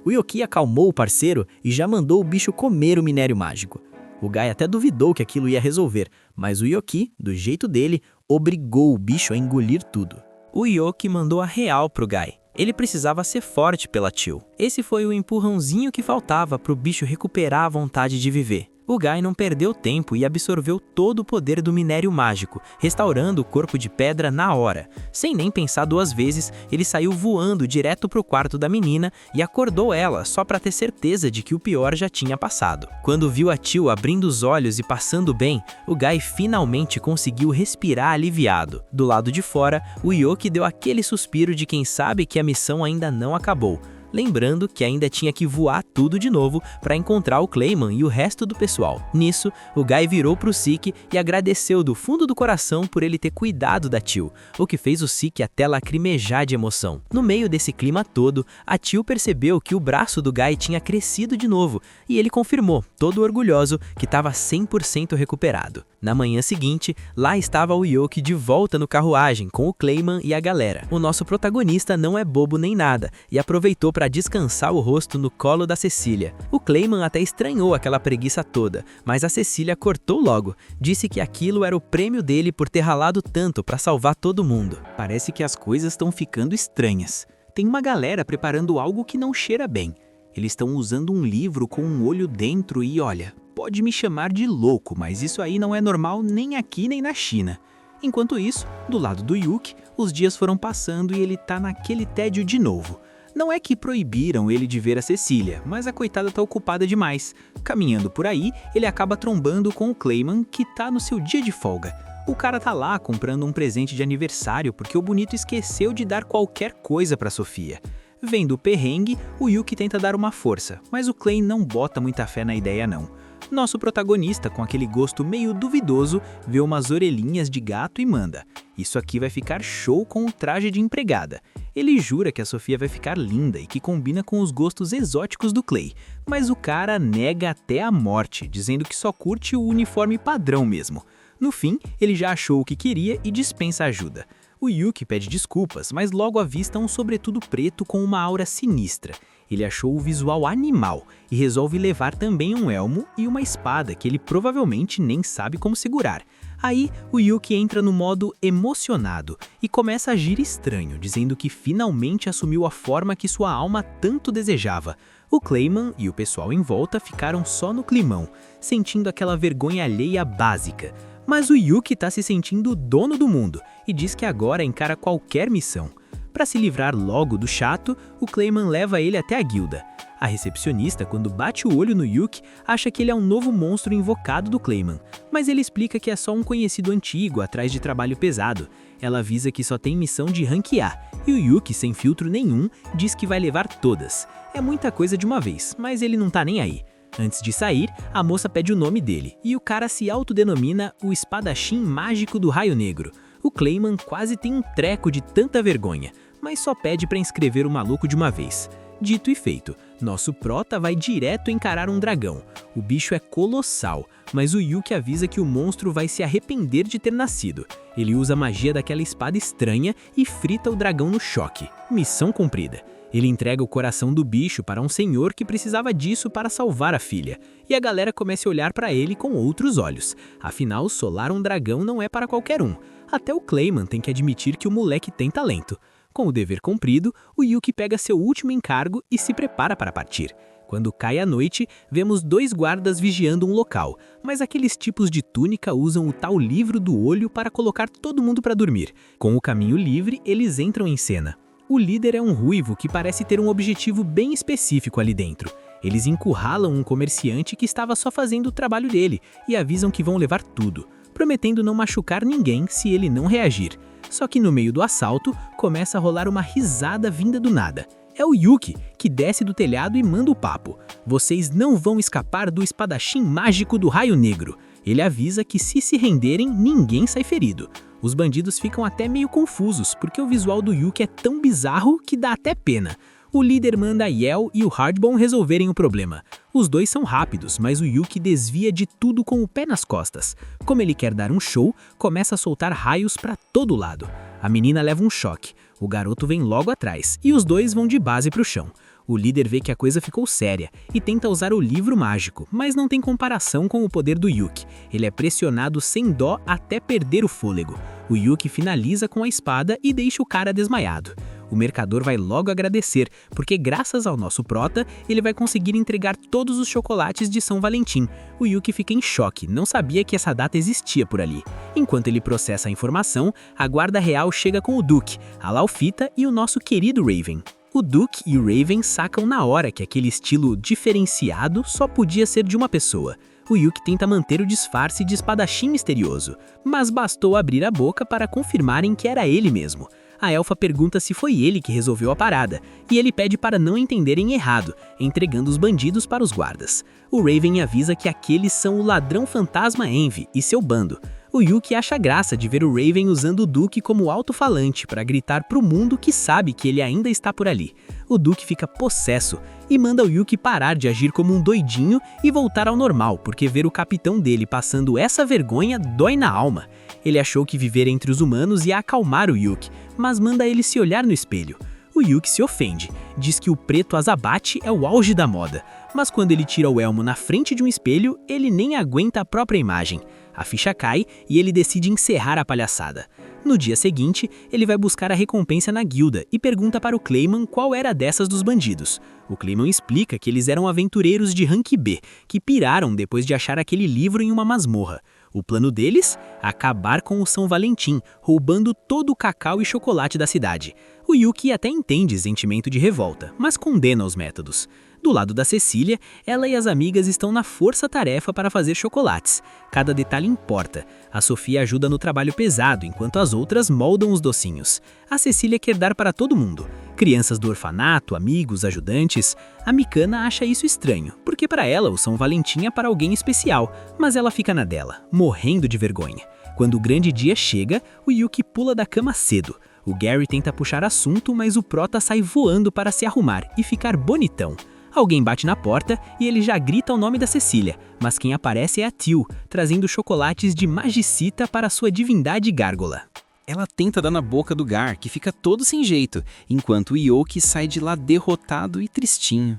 O Yoki acalmou o parceiro e já mandou o bicho comer o minério mágico. O Guy até duvidou que aquilo ia resolver, mas o Yoki, do jeito dele, obrigou o bicho a engolir tudo. O Yoki mandou a real pro Guy. Ele precisava ser forte pela Tio. Esse foi o empurrãozinho que faltava pro bicho recuperar a vontade de viver. O Guy não perdeu tempo e absorveu todo o poder do minério mágico, restaurando o corpo de pedra na hora. Sem nem pensar duas vezes, ele saiu voando direto pro quarto da menina e acordou ela só para ter certeza de que o pior já tinha passado. Quando viu a Tio abrindo os olhos e passando bem, o Guy finalmente conseguiu respirar aliviado. Do lado de fora, o Yoki deu aquele suspiro de quem sabe que a missão ainda não acabou. Lembrando que ainda tinha que voar tudo de novo para encontrar o Clayman e o resto do pessoal. Nisso, o Guy virou pro Sik e agradeceu do fundo do coração por ele ter cuidado da Tio, o que fez o Sik até lacrimejar de emoção. No meio desse clima todo, a Tio percebeu que o braço do Guy tinha crescido de novo e ele confirmou, todo orgulhoso, que estava 100% recuperado. Na manhã seguinte, lá estava o Yoki de volta no carruagem com o Clayman e a galera. O nosso protagonista não é bobo nem nada e aproveitou para descansar o rosto no colo da Cecília. O Clayman até estranhou aquela preguiça toda, mas a Cecília cortou logo. Disse que aquilo era o prêmio dele por ter ralado tanto para salvar todo mundo. Parece que as coisas estão ficando estranhas. Tem uma galera preparando algo que não cheira bem. Eles estão usando um livro com um olho dentro e olha, pode me chamar de louco, mas isso aí não é normal nem aqui nem na China. Enquanto isso, do lado do Yuki, os dias foram passando e ele tá naquele tédio de novo. Não é que proibiram ele de ver a Cecília, mas a coitada tá ocupada demais. Caminhando por aí, ele acaba trombando com o Clayman, que tá no seu dia de folga. O cara tá lá comprando um presente de aniversário porque o bonito esqueceu de dar qualquer coisa pra Sofia. Vendo o perrengue, o Yuki tenta dar uma força, mas o Clay não bota muita fé na ideia não. Nosso protagonista, com aquele gosto meio duvidoso, vê umas orelhinhas de gato e manda: "Isso aqui vai ficar show com o traje de empregada." Ele jura que a Sofia vai ficar linda e que combina com os gostos exóticos do Clay, mas o cara nega até a morte, dizendo que só curte o uniforme padrão mesmo. No fim, ele já achou o que queria e dispensa ajuda. O Yuki pede desculpas, mas logo avista um sobretudo preto com uma aura sinistra. Ele achou o visual animal e resolve levar também um elmo e uma espada que ele provavelmente nem sabe como segurar. Aí, o Yuki entra no modo emocionado e começa a agir estranho, dizendo que finalmente assumiu a forma que sua alma tanto desejava. O Clayman e o pessoal em volta ficaram só no climão, sentindo aquela vergonha alheia básica. Mas o Yuki tá se sentindo o dono do mundo e diz que agora encara qualquer missão. Para se livrar logo do chato, o Clayman leva ele até a guilda. A recepcionista, quando bate o olho no Yuki, acha que ele é um novo monstro invocado do Clayman, mas ele explica que é só um conhecido antigo atrás de trabalho pesado. Ela avisa que só tem missão de rank A, e o Yuki, sem filtro nenhum, diz que vai levar todas. É muita coisa de uma vez, mas ele não tá nem aí. Antes de sair, a moça pede o nome dele, e o cara se autodenomina o espadachim mágico do Raio Negro. O Clayman quase tem um treco de tanta vergonha, mas só pede para inscrever o maluco de uma vez. Dito e feito, nosso prota vai direto encarar um dragão. O bicho é colossal, mas o Yuki avisa que o monstro vai se arrepender de ter nascido. Ele usa a magia daquela espada estranha e frita o dragão no choque. Missão cumprida. Ele entrega o coração do bicho para um senhor que precisava disso para salvar a filha. E a galera começa a olhar para ele com outros olhos. Afinal, solar um dragão não é para qualquer um. Até o Clayman tem que admitir que o moleque tem talento. Com o dever cumprido, o Yuki pega seu último encargo e se prepara para partir. Quando cai a noite, vemos 2 guardas vigiando um local, mas aqueles tipos de túnica usam o tal livro do olho para colocar todo mundo para dormir. Com o caminho livre, eles entram em cena. O líder é um ruivo que parece ter um objetivo bem específico ali dentro. Eles encurralam um comerciante que estava só fazendo o trabalho dele e avisam que vão levar tudo, prometendo não machucar ninguém se ele não reagir. Só que no meio do assalto, começa a rolar uma risada vinda do nada. É o Yuki, que desce do telhado e manda o papo. Vocês não vão escapar do espadachim mágico do Raio Negro. Ele avisa que se renderem, ninguém sai ferido. Os bandidos ficam até meio confusos, porque o visual do Yuki é tão bizarro que dá até pena. O líder manda a Yel e o Hardbone resolverem o problema. Os dois são rápidos, mas o Yuki desvia de tudo com o pé nas costas. Como ele quer dar um show, começa a soltar raios para todo lado. A menina leva um choque, o garoto vem logo atrás e os dois vão de base para o chão. O líder vê que a coisa ficou séria e tenta usar o livro mágico, mas não tem comparação com o poder do Yuki. Ele é pressionado sem dó até perder o fôlego. O Yuki finaliza com a espada e deixa o cara desmaiado. O mercador vai logo agradecer, porque graças ao nosso prota, ele vai conseguir entregar todos os chocolates de São Valentim. O Yuki fica em choque, não sabia que essa data existia por ali. Enquanto ele processa a informação, a guarda real chega com o Duke, a Laufita e o nosso querido Raven. O Duke e o Raven sacam na hora que aquele estilo diferenciado só podia ser de uma pessoa. O Yuki tenta manter o disfarce de espadachim misterioso, mas bastou abrir a boca para confirmarem que era ele mesmo. A elfa pergunta se foi ele que resolveu a parada, e ele pede para não entenderem errado, entregando os bandidos para os guardas. O Raven avisa que aqueles são o ladrão fantasma Envy e seu bando. O Yuki acha graça de ver o Raven usando o Duke como alto-falante para gritar pro mundo que sabe que ele ainda está por ali. O Duke fica possesso e manda o Yuki parar de agir como um doidinho e voltar ao normal, porque ver o capitão dele passando essa vergonha dói na alma. Ele achou que viver entre os humanos ia acalmar o Yuki, mas manda ele se olhar no espelho. O Yuki se ofende, diz que o preto azabate é o auge da moda, mas quando ele tira o elmo na frente de um espelho, ele nem aguenta a própria imagem. A ficha cai e ele decide encerrar a palhaçada. No dia seguinte, ele vai buscar a recompensa na guilda e pergunta para o Clayman qual era dessas dos bandidos. O Clayman explica que eles eram aventureiros de rank B, que piraram depois de achar aquele livro em uma masmorra. O plano deles? Acabar com o São Valentim, roubando todo o cacau e chocolate da cidade. O Yuki até entende sentimento de revolta, mas condena os métodos. Do lado da Cecília, ela e as amigas estão na força-tarefa para fazer chocolates. Cada detalhe importa. A Sofia ajuda no trabalho pesado, enquanto as outras moldam os docinhos. A Cecília quer dar para todo mundo. Crianças do orfanato, amigos, ajudantes. A Mikana acha isso estranho, porque para ela o São Valentim é para alguém especial, mas ela fica na dela, morrendo de vergonha. Quando o grande dia chega, o Yuki pula da cama cedo. O Gary tenta puxar assunto, mas o prota sai voando para se arrumar e ficar bonitão. Alguém bate na porta e ele já grita o nome da Cecília, mas quem aparece é a Teal, trazendo chocolates de magicita para sua divindade gárgola. Ela tenta dar na boca do Gar, que fica todo sem jeito, enquanto o Yoki sai de lá derrotado e tristinho.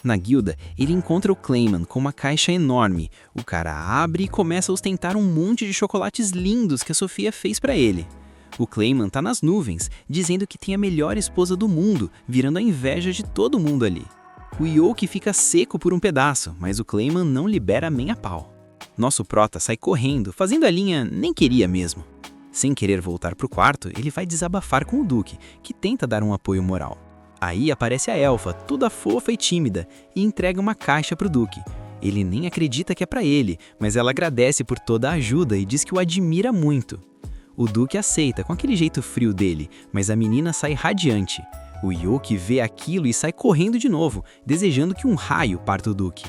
Na guilda, ele encontra o Clayman com uma caixa enorme. O cara abre e começa a ostentar um monte de chocolates lindos que a Sofia fez pra ele. O Clayman tá nas nuvens, dizendo que tem a melhor esposa do mundo, virando a inveja de todo mundo ali. O Yoki fica seco por um pedaço, mas o Clayman não libera nem a pau. Nosso prota sai correndo, fazendo a linha nem queria mesmo. Sem querer voltar pro quarto, ele vai desabafar com o Duque, que tenta dar um apoio moral. Aí aparece a elfa, toda fofa e tímida, e entrega uma caixa pro Duque. Ele nem acredita que é pra ele, mas ela agradece por toda a ajuda e diz que o admira muito. O Duque aceita com aquele jeito frio dele, mas a menina sai radiante. O Yoki vê aquilo e sai correndo de novo, desejando que um raio parta o Duque.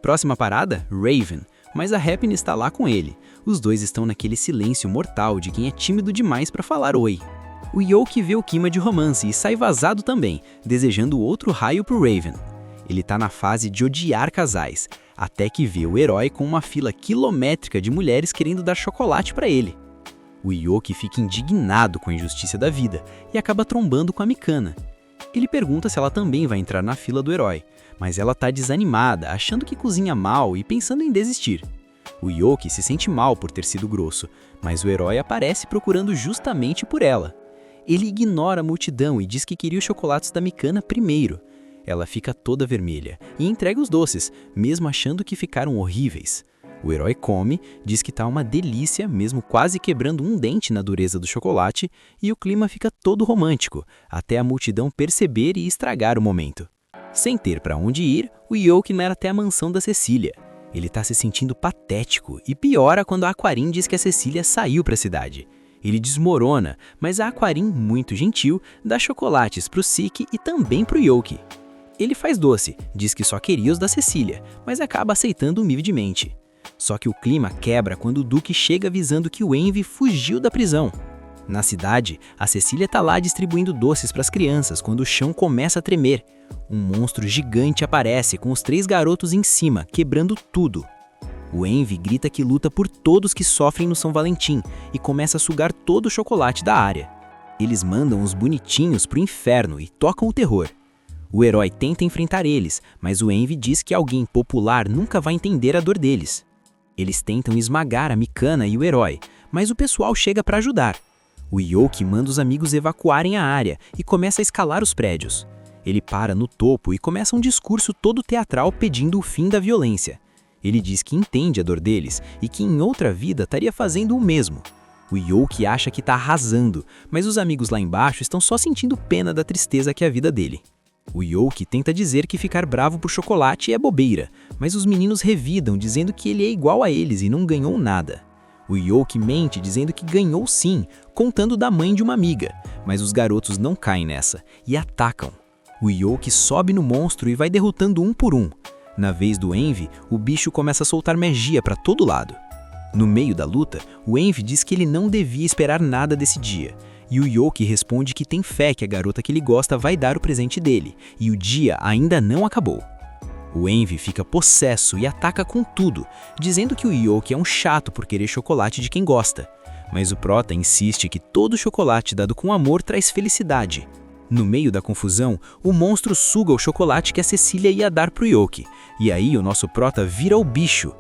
Próxima parada, Raven, mas a Happiness está lá com ele. Os dois estão naquele silêncio mortal de quem é tímido demais pra falar oi. O Yoki vê o clima de romance e sai vazado também, desejando outro raio pro Raven. Ele tá na fase de odiar casais, até que vê o herói com uma fila quilométrica de mulheres querendo dar chocolate pra ele. O Yoki fica indignado com a injustiça da vida e acaba trombando com a Mikana. Ele pergunta se ela também vai entrar na fila do herói, mas ela tá desanimada, achando que cozinha mal e pensando em desistir. O Yoki se sente mal por ter sido grosso, mas o herói aparece procurando justamente por ela. Ele ignora a multidão e diz que queria os chocolates da Mikana primeiro. Ela fica toda vermelha e entrega os doces, mesmo achando que ficaram horríveis. O herói come, diz que tá uma delícia, mesmo quase quebrando um dente na dureza do chocolate, e o clima fica todo romântico, até a multidão perceber e estragar o momento. Sem ter pra onde ir, o Yoki vai até a mansão da Cecília. Ele tá se sentindo patético e piora quando a Aquarin diz que a Cecília saiu pra cidade. Ele desmorona, mas a Aquarin, muito gentil, dá chocolates pro Siki e também pro Yoki. Ele faz doce, diz que só queria os da Cecília, mas acaba aceitando humildemente. Só que o clima quebra quando o Duque chega avisando que o Envy fugiu da prisão. Na cidade, a Cecília tá lá distribuindo doces pras crianças quando o chão começa a tremer. Um monstro gigante aparece com os 3 garotos em cima, quebrando tudo. O Envy grita que luta por todos que sofrem no São Valentim e começa a sugar todo o chocolate da área. Eles mandam os bonitinhos pro inferno e tocam o terror. O herói tenta enfrentar eles, mas o Envy diz que alguém popular nunca vai entender a dor deles. Eles tentam esmagar a Mikana e o herói, mas o pessoal chega para ajudar. O Yoki manda os amigos evacuarem a área e começa a escalar os prédios. Ele para no topo e começa um discurso todo teatral pedindo o fim da violência. Ele diz que entende a dor deles e que em outra vida estaria fazendo o mesmo. O Yoki acha que está arrasando, mas os amigos lá embaixo estão só sentindo pena da tristeza que é a vida dele. O Yoki tenta dizer que ficar bravo por chocolate é bobeira, mas os meninos revidam dizendo que ele é igual a eles e não ganhou nada. O Yoki mente dizendo que ganhou sim, contando da mãe de uma amiga, mas os garotos não caem nessa e atacam. O Yoki sobe no monstro e vai derrotando um por um. Na vez do Envy, o bicho começa a soltar magia para todo lado. No meio da luta, o Envy diz que ele não devia esperar nada desse dia, e o Yoki responde que tem fé que a garota que ele gosta vai dar o presente dele, e o dia ainda não acabou. O Envy fica possesso e ataca com tudo, dizendo que o Yoki é um chato por querer chocolate de quem gosta, mas o prota insiste que todo chocolate dado com amor traz felicidade. No meio da confusão, o monstro suga o chocolate que a Cecília ia dar pro Yoki, e aí o nosso prota vira o bicho.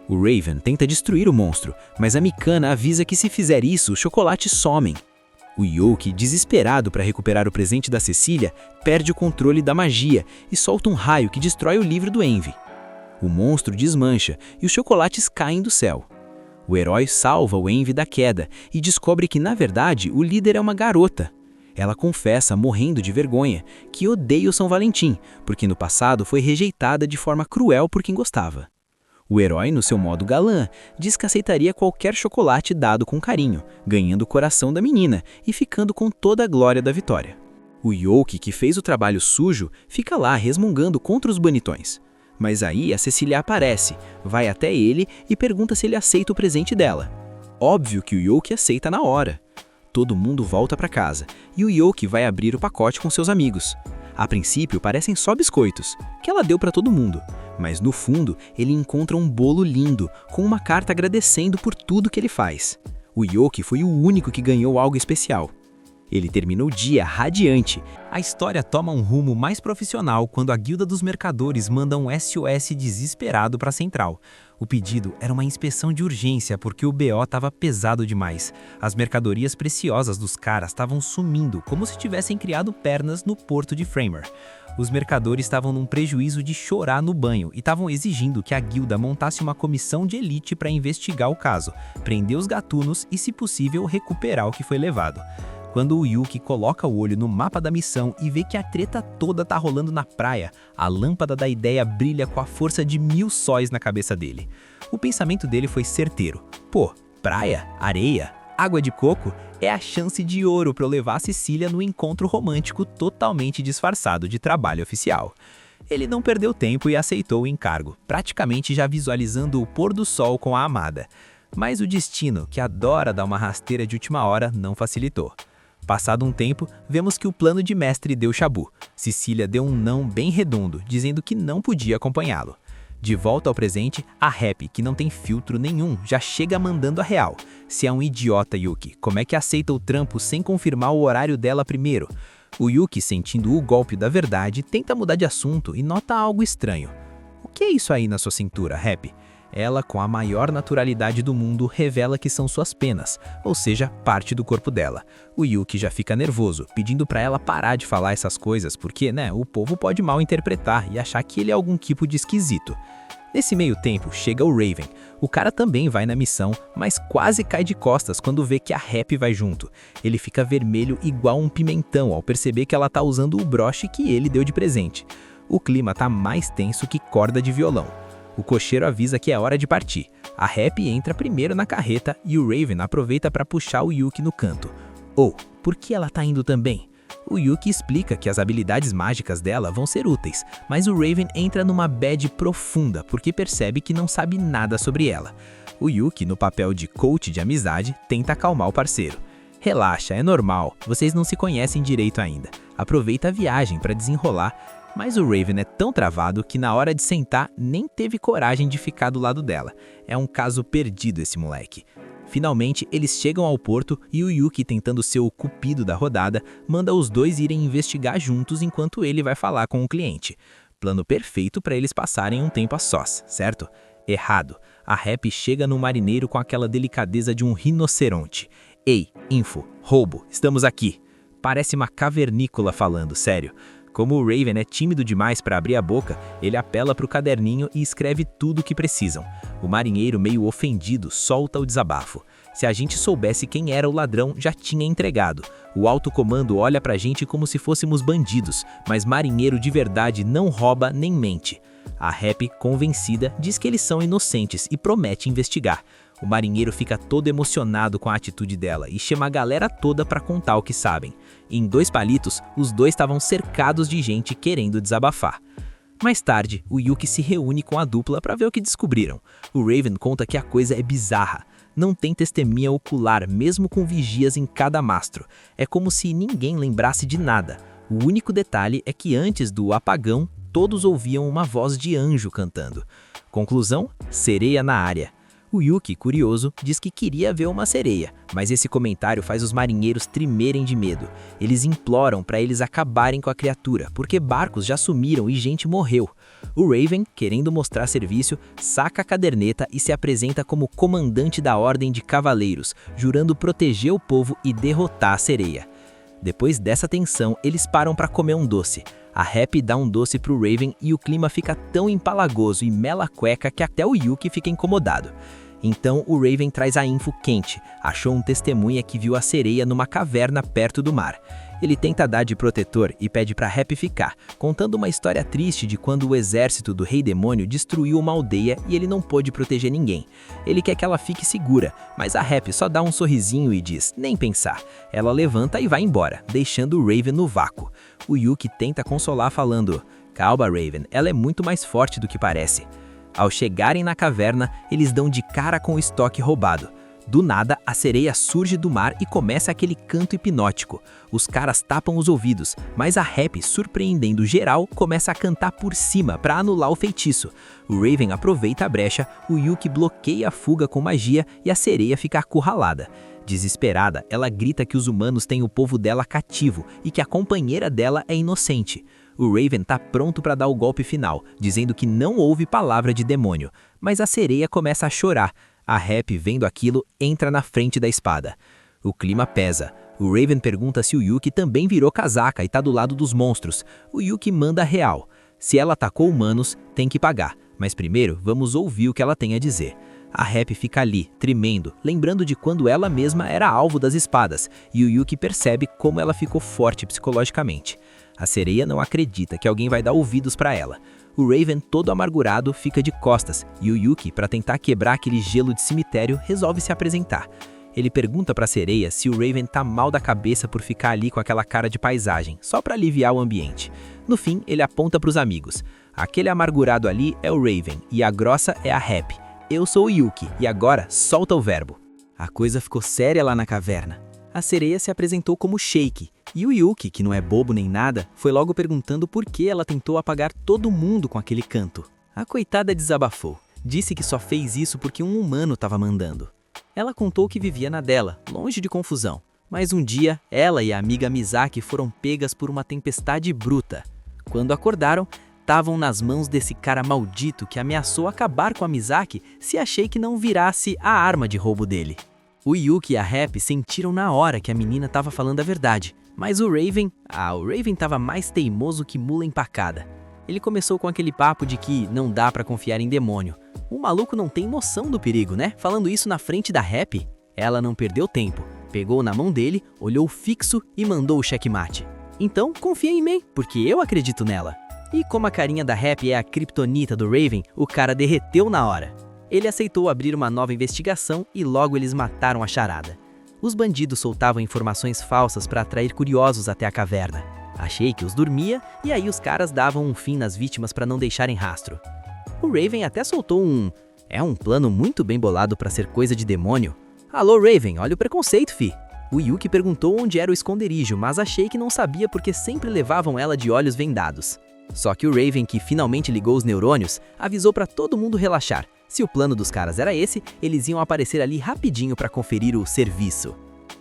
O Raven tenta destruir o monstro, mas a Mikana avisa que se fizer isso, os chocolates somem. O Yoki, desesperado para recuperar o presente da Cecília, perde o controle da magia e solta um raio que destrói o livro do Envy. O monstro desmancha e os chocolates caem do céu. O herói salva o Envy da queda e descobre que, na verdade, o líder é uma garota. Ela confessa, morrendo de vergonha, que odeia o São Valentim, porque no passado foi rejeitada de forma cruel por quem gostava. O herói, no seu modo galã, diz que aceitaria qualquer chocolate dado com carinho, ganhando o coração da menina e ficando com toda a glória da vitória. O Yoki, que fez o trabalho sujo, fica lá resmungando contra os bonitões. Mas aí a Cecília aparece, vai até ele e pergunta se ele aceita o presente dela. Óbvio que o Yoki aceita na hora. Todo mundo volta para casa e o Yoki vai abrir o pacote com seus amigos. A princípio parecem só biscoitos, que ela deu para todo mundo, mas no fundo ele encontra um bolo lindo com uma carta agradecendo por tudo que ele faz. O Yoki foi o único que ganhou algo especial. Ele termina o dia radiante. A história toma um rumo mais profissional quando a Guilda dos Mercadores manda um SOS desesperado para a central. O pedido era uma inspeção de urgência porque o BO estava pesado demais. As mercadorias preciosas dos caras estavam sumindo, como se tivessem criado pernas no porto de Framer. Os mercadores estavam num prejuízo de chorar no banho e estavam exigindo que a guilda montasse uma comissão de elite para investigar o caso, prender os gatunos e, se possível, recuperar o que foi levado. Quando o Yuki coloca o olho no mapa da missão e vê que a treta toda tá rolando na praia, a lâmpada da ideia brilha com a força de 1000 sóis na cabeça dele. O pensamento dele foi certeiro. Pô, praia, areia, água de coco é a chance de ouro para eu levar a Cecília no encontro romântico totalmente disfarçado de trabalho oficial. Ele não perdeu tempo e aceitou o encargo, praticamente já visualizando o pôr do sol com a amada. Mas o destino, que adora dar uma rasteira de última hora, não facilitou. Passado um tempo, vemos que o plano de mestre deu chabu. Cecília deu um não bem redondo, dizendo que não podia acompanhá-lo. De volta ao presente, a Happy, que não tem filtro nenhum, já chega mandando a real. Se é um idiota, Yuki, como é que aceita o trampo sem confirmar o horário dela primeiro? O Yuki, sentindo o golpe da verdade, tenta mudar de assunto e nota algo estranho. O que é isso aí na sua cintura, Happy? Ela, com a maior naturalidade do mundo, revela que são suas penas, ou seja, parte do corpo dela. O Yuki já fica nervoso, pedindo pra ela parar de falar essas coisas, porque, o povo pode mal interpretar e achar que ele é algum tipo de esquisito. Nesse meio tempo, chega o Raven. O cara também vai na missão, mas quase cai de costas quando vê que a Happy vai junto. Ele fica vermelho igual um pimentão ao perceber que ela tá usando o broche que ele deu de presente. O clima tá mais tenso que corda de violão. O cocheiro avisa que é hora de partir. A Happy entra primeiro na carreta e o Raven aproveita para puxar o Yuki no canto. Por que ela tá indo também? O Yuki explica que as habilidades mágicas dela vão ser úteis, mas o Raven entra numa bad profunda porque percebe que não sabe nada sobre ela. O Yuki, no papel de coach de amizade, tenta acalmar o parceiro. Relaxa, é normal, vocês não se conhecem direito ainda. Aproveita a viagem para desenrolar. Mas o Raven é tão travado que na hora de sentar nem teve coragem de ficar do lado dela. É um caso perdido esse moleque. Finalmente, eles chegam ao porto e o Yuki, tentando ser o cupido da rodada, manda os dois irem investigar juntos enquanto ele vai falar com o cliente. Plano perfeito para eles passarem um tempo a sós, certo? Errado. A Happy chega no marineiro com aquela delicadeza de um rinoceronte. Ei, info, roubo, estamos aqui. Parece uma cavernícola falando, sério. Como o Raven é tímido demais para abrir a boca, ele apela para o caderninho e escreve tudo o que precisam. O marinheiro, meio ofendido, solta o desabafo. Se a gente soubesse quem era o ladrão, já tinha entregado. O alto comando olha pra gente como se fôssemos bandidos, mas marinheiro de verdade não rouba nem mente. A Happy, convencida, diz que eles são inocentes e promete investigar. O marinheiro fica todo emocionado com a atitude dela e chama a galera toda para contar o que sabem. Em 2 palitos, os dois estavam cercados de gente querendo desabafar. Mais tarde, o Yuki se reúne com a dupla para ver o que descobriram. O Raven conta que a coisa é bizarra. Não tem testemunha ocular, mesmo com vigias em cada mastro. É como se ninguém lembrasse de nada. O único detalhe é que antes do apagão, todos ouviam uma voz de anjo cantando. Conclusão: sereia na área. O Yuki, curioso, diz que queria ver uma sereia, mas esse comentário faz os marinheiros tremerem de medo. Eles imploram para eles acabarem com a criatura, porque barcos já sumiram e gente morreu. O Raven, querendo mostrar serviço, saca a caderneta e se apresenta como comandante da Ordem de Cavaleiros, jurando proteger o povo e derrotar a sereia. Depois dessa tensão, eles param para comer um doce. A Happy dá um doce pro Raven e o clima fica tão empalagoso e mela cueca que até o Yuki fica incomodado. Então o Raven traz a info quente, achou um testemunha que viu a sereia numa caverna perto do mar. Ele tenta dar de protetor e pede pra Happy ficar, contando uma história triste de quando o exército do Rei Demônio destruiu uma aldeia e ele não pôde proteger ninguém. Ele quer que ela fique segura, mas a Happy só dá um sorrisinho e diz, nem pensar. Ela levanta e vai embora, deixando o Raven no vácuo. O Yuki tenta consolar falando, calma Raven, ela é muito mais forte do que parece. Ao chegarem na caverna, eles dão de cara com o estoque roubado. Do nada, a sereia surge do mar e começa aquele canto hipnótico. Os caras tapam os ouvidos, mas a Happy, surpreendendo geral, começa a cantar por cima para anular o feitiço. O Raven aproveita a brecha, o Yuki bloqueia a fuga com magia e a sereia fica acurralada. Desesperada, ela grita que os humanos têm o povo dela cativo e que a companheira dela é inocente. O Raven tá pronto para dar o golpe final, dizendo que não houve palavra de demônio, mas a sereia começa a chorar. A Happy, vendo aquilo, entra na frente da espada. O clima pesa. O Raven pergunta se o Yuki também virou casaca e tá do lado dos monstros. O Yuki manda a real. Se ela atacou humanos, tem que pagar. Mas primeiro, vamos ouvir o que ela tem a dizer. A Happy fica ali, tremendo, lembrando de quando ela mesma era alvo das espadas, e o Yuki percebe como ela ficou forte psicologicamente. A sereia não acredita que alguém vai dar ouvidos para ela. O Raven, todo amargurado, fica de costas, e o Yuki, para tentar quebrar aquele gelo de cemitério, resolve se apresentar. Ele pergunta para a sereia se o Raven tá mal da cabeça por ficar ali com aquela cara de paisagem, só para aliviar o ambiente. No fim, ele aponta para os amigos. Aquele amargurado ali é o Raven, e a grossa é a Happy. Eu sou o Yuki, e agora solta o verbo. A coisa ficou séria lá na caverna. A sereia se apresentou como Shake, e o Yuki, que não é bobo nem nada, foi logo perguntando por que ela tentou apagar todo mundo com aquele canto. A coitada desabafou, disse que só fez isso porque um humano estava mandando. Ela contou que vivia na dela, longe de confusão, mas um dia ela e a amiga Misaki foram pegas por uma tempestade bruta. Quando acordaram, estavam nas mãos desse cara maldito que ameaçou acabar com a Misaki se a Shake não virasse a arma de roubo dele. O Yuki e a Happy sentiram na hora que a menina estava falando a verdade, mas o Raven estava mais teimoso que mula empacada. Ele começou com aquele papo de que não dá pra confiar em demônio. O maluco não tem noção do perigo, né? Falando isso na frente da Happy. Ela não perdeu tempo, pegou na mão dele, olhou fixo e mandou o checkmate. Então, confia em mim, porque eu acredito nela. E como a carinha da Happy é a criptonita do Raven, o cara derreteu na hora. Ele aceitou abrir uma nova investigação e logo eles mataram a charada. Os bandidos soltavam informações falsas para atrair curiosos até a caverna. A Shake os dormia e aí os caras davam um fim nas vítimas para não deixarem rastro. O Raven até soltou um plano muito bem bolado para ser coisa de demônio. Alô Raven, olha o preconceito, fi. O Yuki perguntou onde era o esconderijo, mas a Shake não sabia porque sempre levavam ela de olhos vendados. Só que o Raven, que finalmente ligou os neurônios, avisou para todo mundo relaxar. Se o plano dos caras era esse, eles iam aparecer ali rapidinho para conferir o serviço.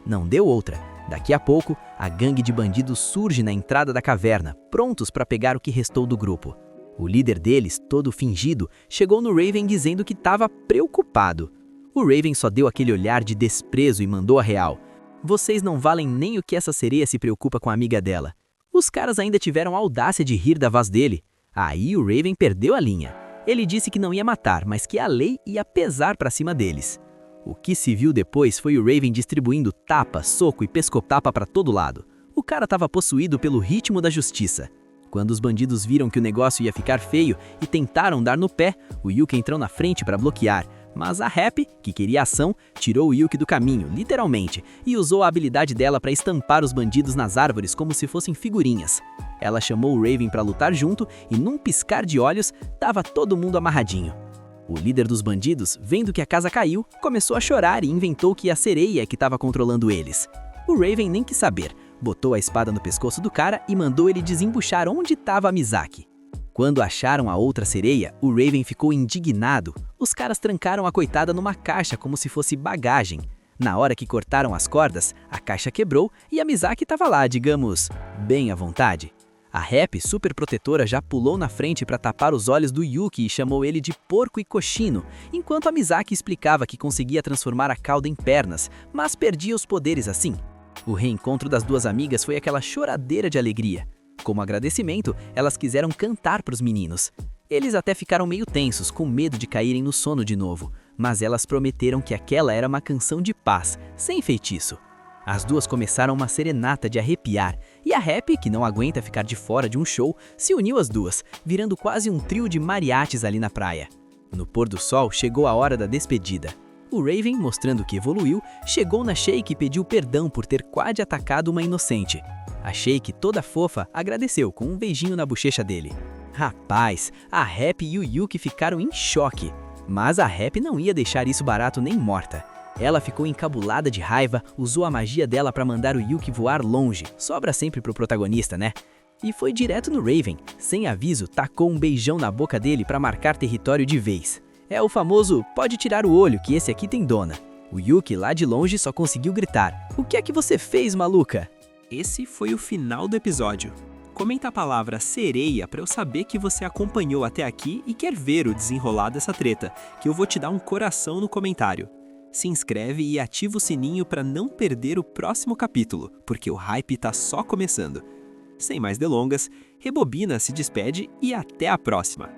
Não deu outra. Daqui a pouco, a gangue de bandidos surge na entrada da caverna, prontos para pegar o que restou do grupo. O líder deles, todo fingido, chegou no Raven dizendo que estava preocupado. O Raven só deu aquele olhar de desprezo e mandou a real. Vocês não valem nem o que essa sereia se preocupa com a amiga dela. Os caras ainda tiveram a audácia de rir da voz dele. Aí o Raven perdeu a linha. Ele disse que não ia matar, mas que a lei ia pesar pra cima deles. O que se viu depois foi o Raven distribuindo tapa, soco e pescotapa pra todo lado. O cara estava possuído pelo ritmo da justiça. Quando os bandidos viram que o negócio ia ficar feio e tentaram dar no pé, o Yuki entrou na frente para bloquear. Mas a Happy, que queria ação, tirou o Yuki do caminho, literalmente, e usou a habilidade dela para estampar os bandidos nas árvores como se fossem figurinhas. Ela chamou o Raven para lutar junto e num piscar de olhos, tava todo mundo amarradinho. O líder dos bandidos, vendo que a casa caiu, começou a chorar e inventou que a sereia que estava controlando eles. O Raven nem quis saber, botou a espada no pescoço do cara e mandou ele desembuchar onde estava a Misaki. Quando acharam a outra sereia, o Raven ficou indignado. Os caras trancaram a coitada numa caixa como se fosse bagagem. Na hora que cortaram as cordas, a caixa quebrou e a Misaki estava lá, digamos, bem à vontade. A Happy, super protetora, já pulou na frente para tapar os olhos do Yuki e chamou ele de porco e cochino, enquanto a Misaki explicava que conseguia transformar a cauda em pernas, mas perdia os poderes assim. O reencontro das duas amigas foi aquela choradeira de alegria. Como agradecimento, elas quiseram cantar para os meninos. Eles até ficaram meio tensos, com medo de caírem no sono de novo, mas elas prometeram que aquela era uma canção de paz, sem feitiço. As duas começaram uma serenata de arrepiar, e a Happy, que não aguenta ficar de fora de um show, se uniu às duas, virando quase um trio de mariachis ali na praia. No pôr do sol, chegou a hora da despedida. O Raven, mostrando que evoluiu, chegou na Shake e pediu perdão por ter quase atacado uma inocente. A Shake, toda fofa, agradeceu com um beijinho na bochecha dele. Rapaz, a Happy e o Yuki ficaram em choque. Mas a Happy não ia deixar isso barato nem morta. Ela ficou encabulada de raiva, usou a magia dela para mandar o Yuki voar longe. Sobra sempre pro protagonista, né? E foi direto no Raven. Sem aviso, tacou um beijão na boca dele para marcar território de vez. É o famoso pode tirar o olho que esse aqui tem dona. O Yuki lá de longe só conseguiu gritar: "O que é que você fez, maluca?" Esse foi o final do episódio. Comenta a palavra sereia para eu saber que você acompanhou até aqui e quer ver o desenrolar dessa treta, que eu vou te dar um coração no comentário. Se inscreve e ativa o sininho para não perder o próximo capítulo, porque o hype tá só começando. Sem mais delongas, Rebobina se despede e até a próxima!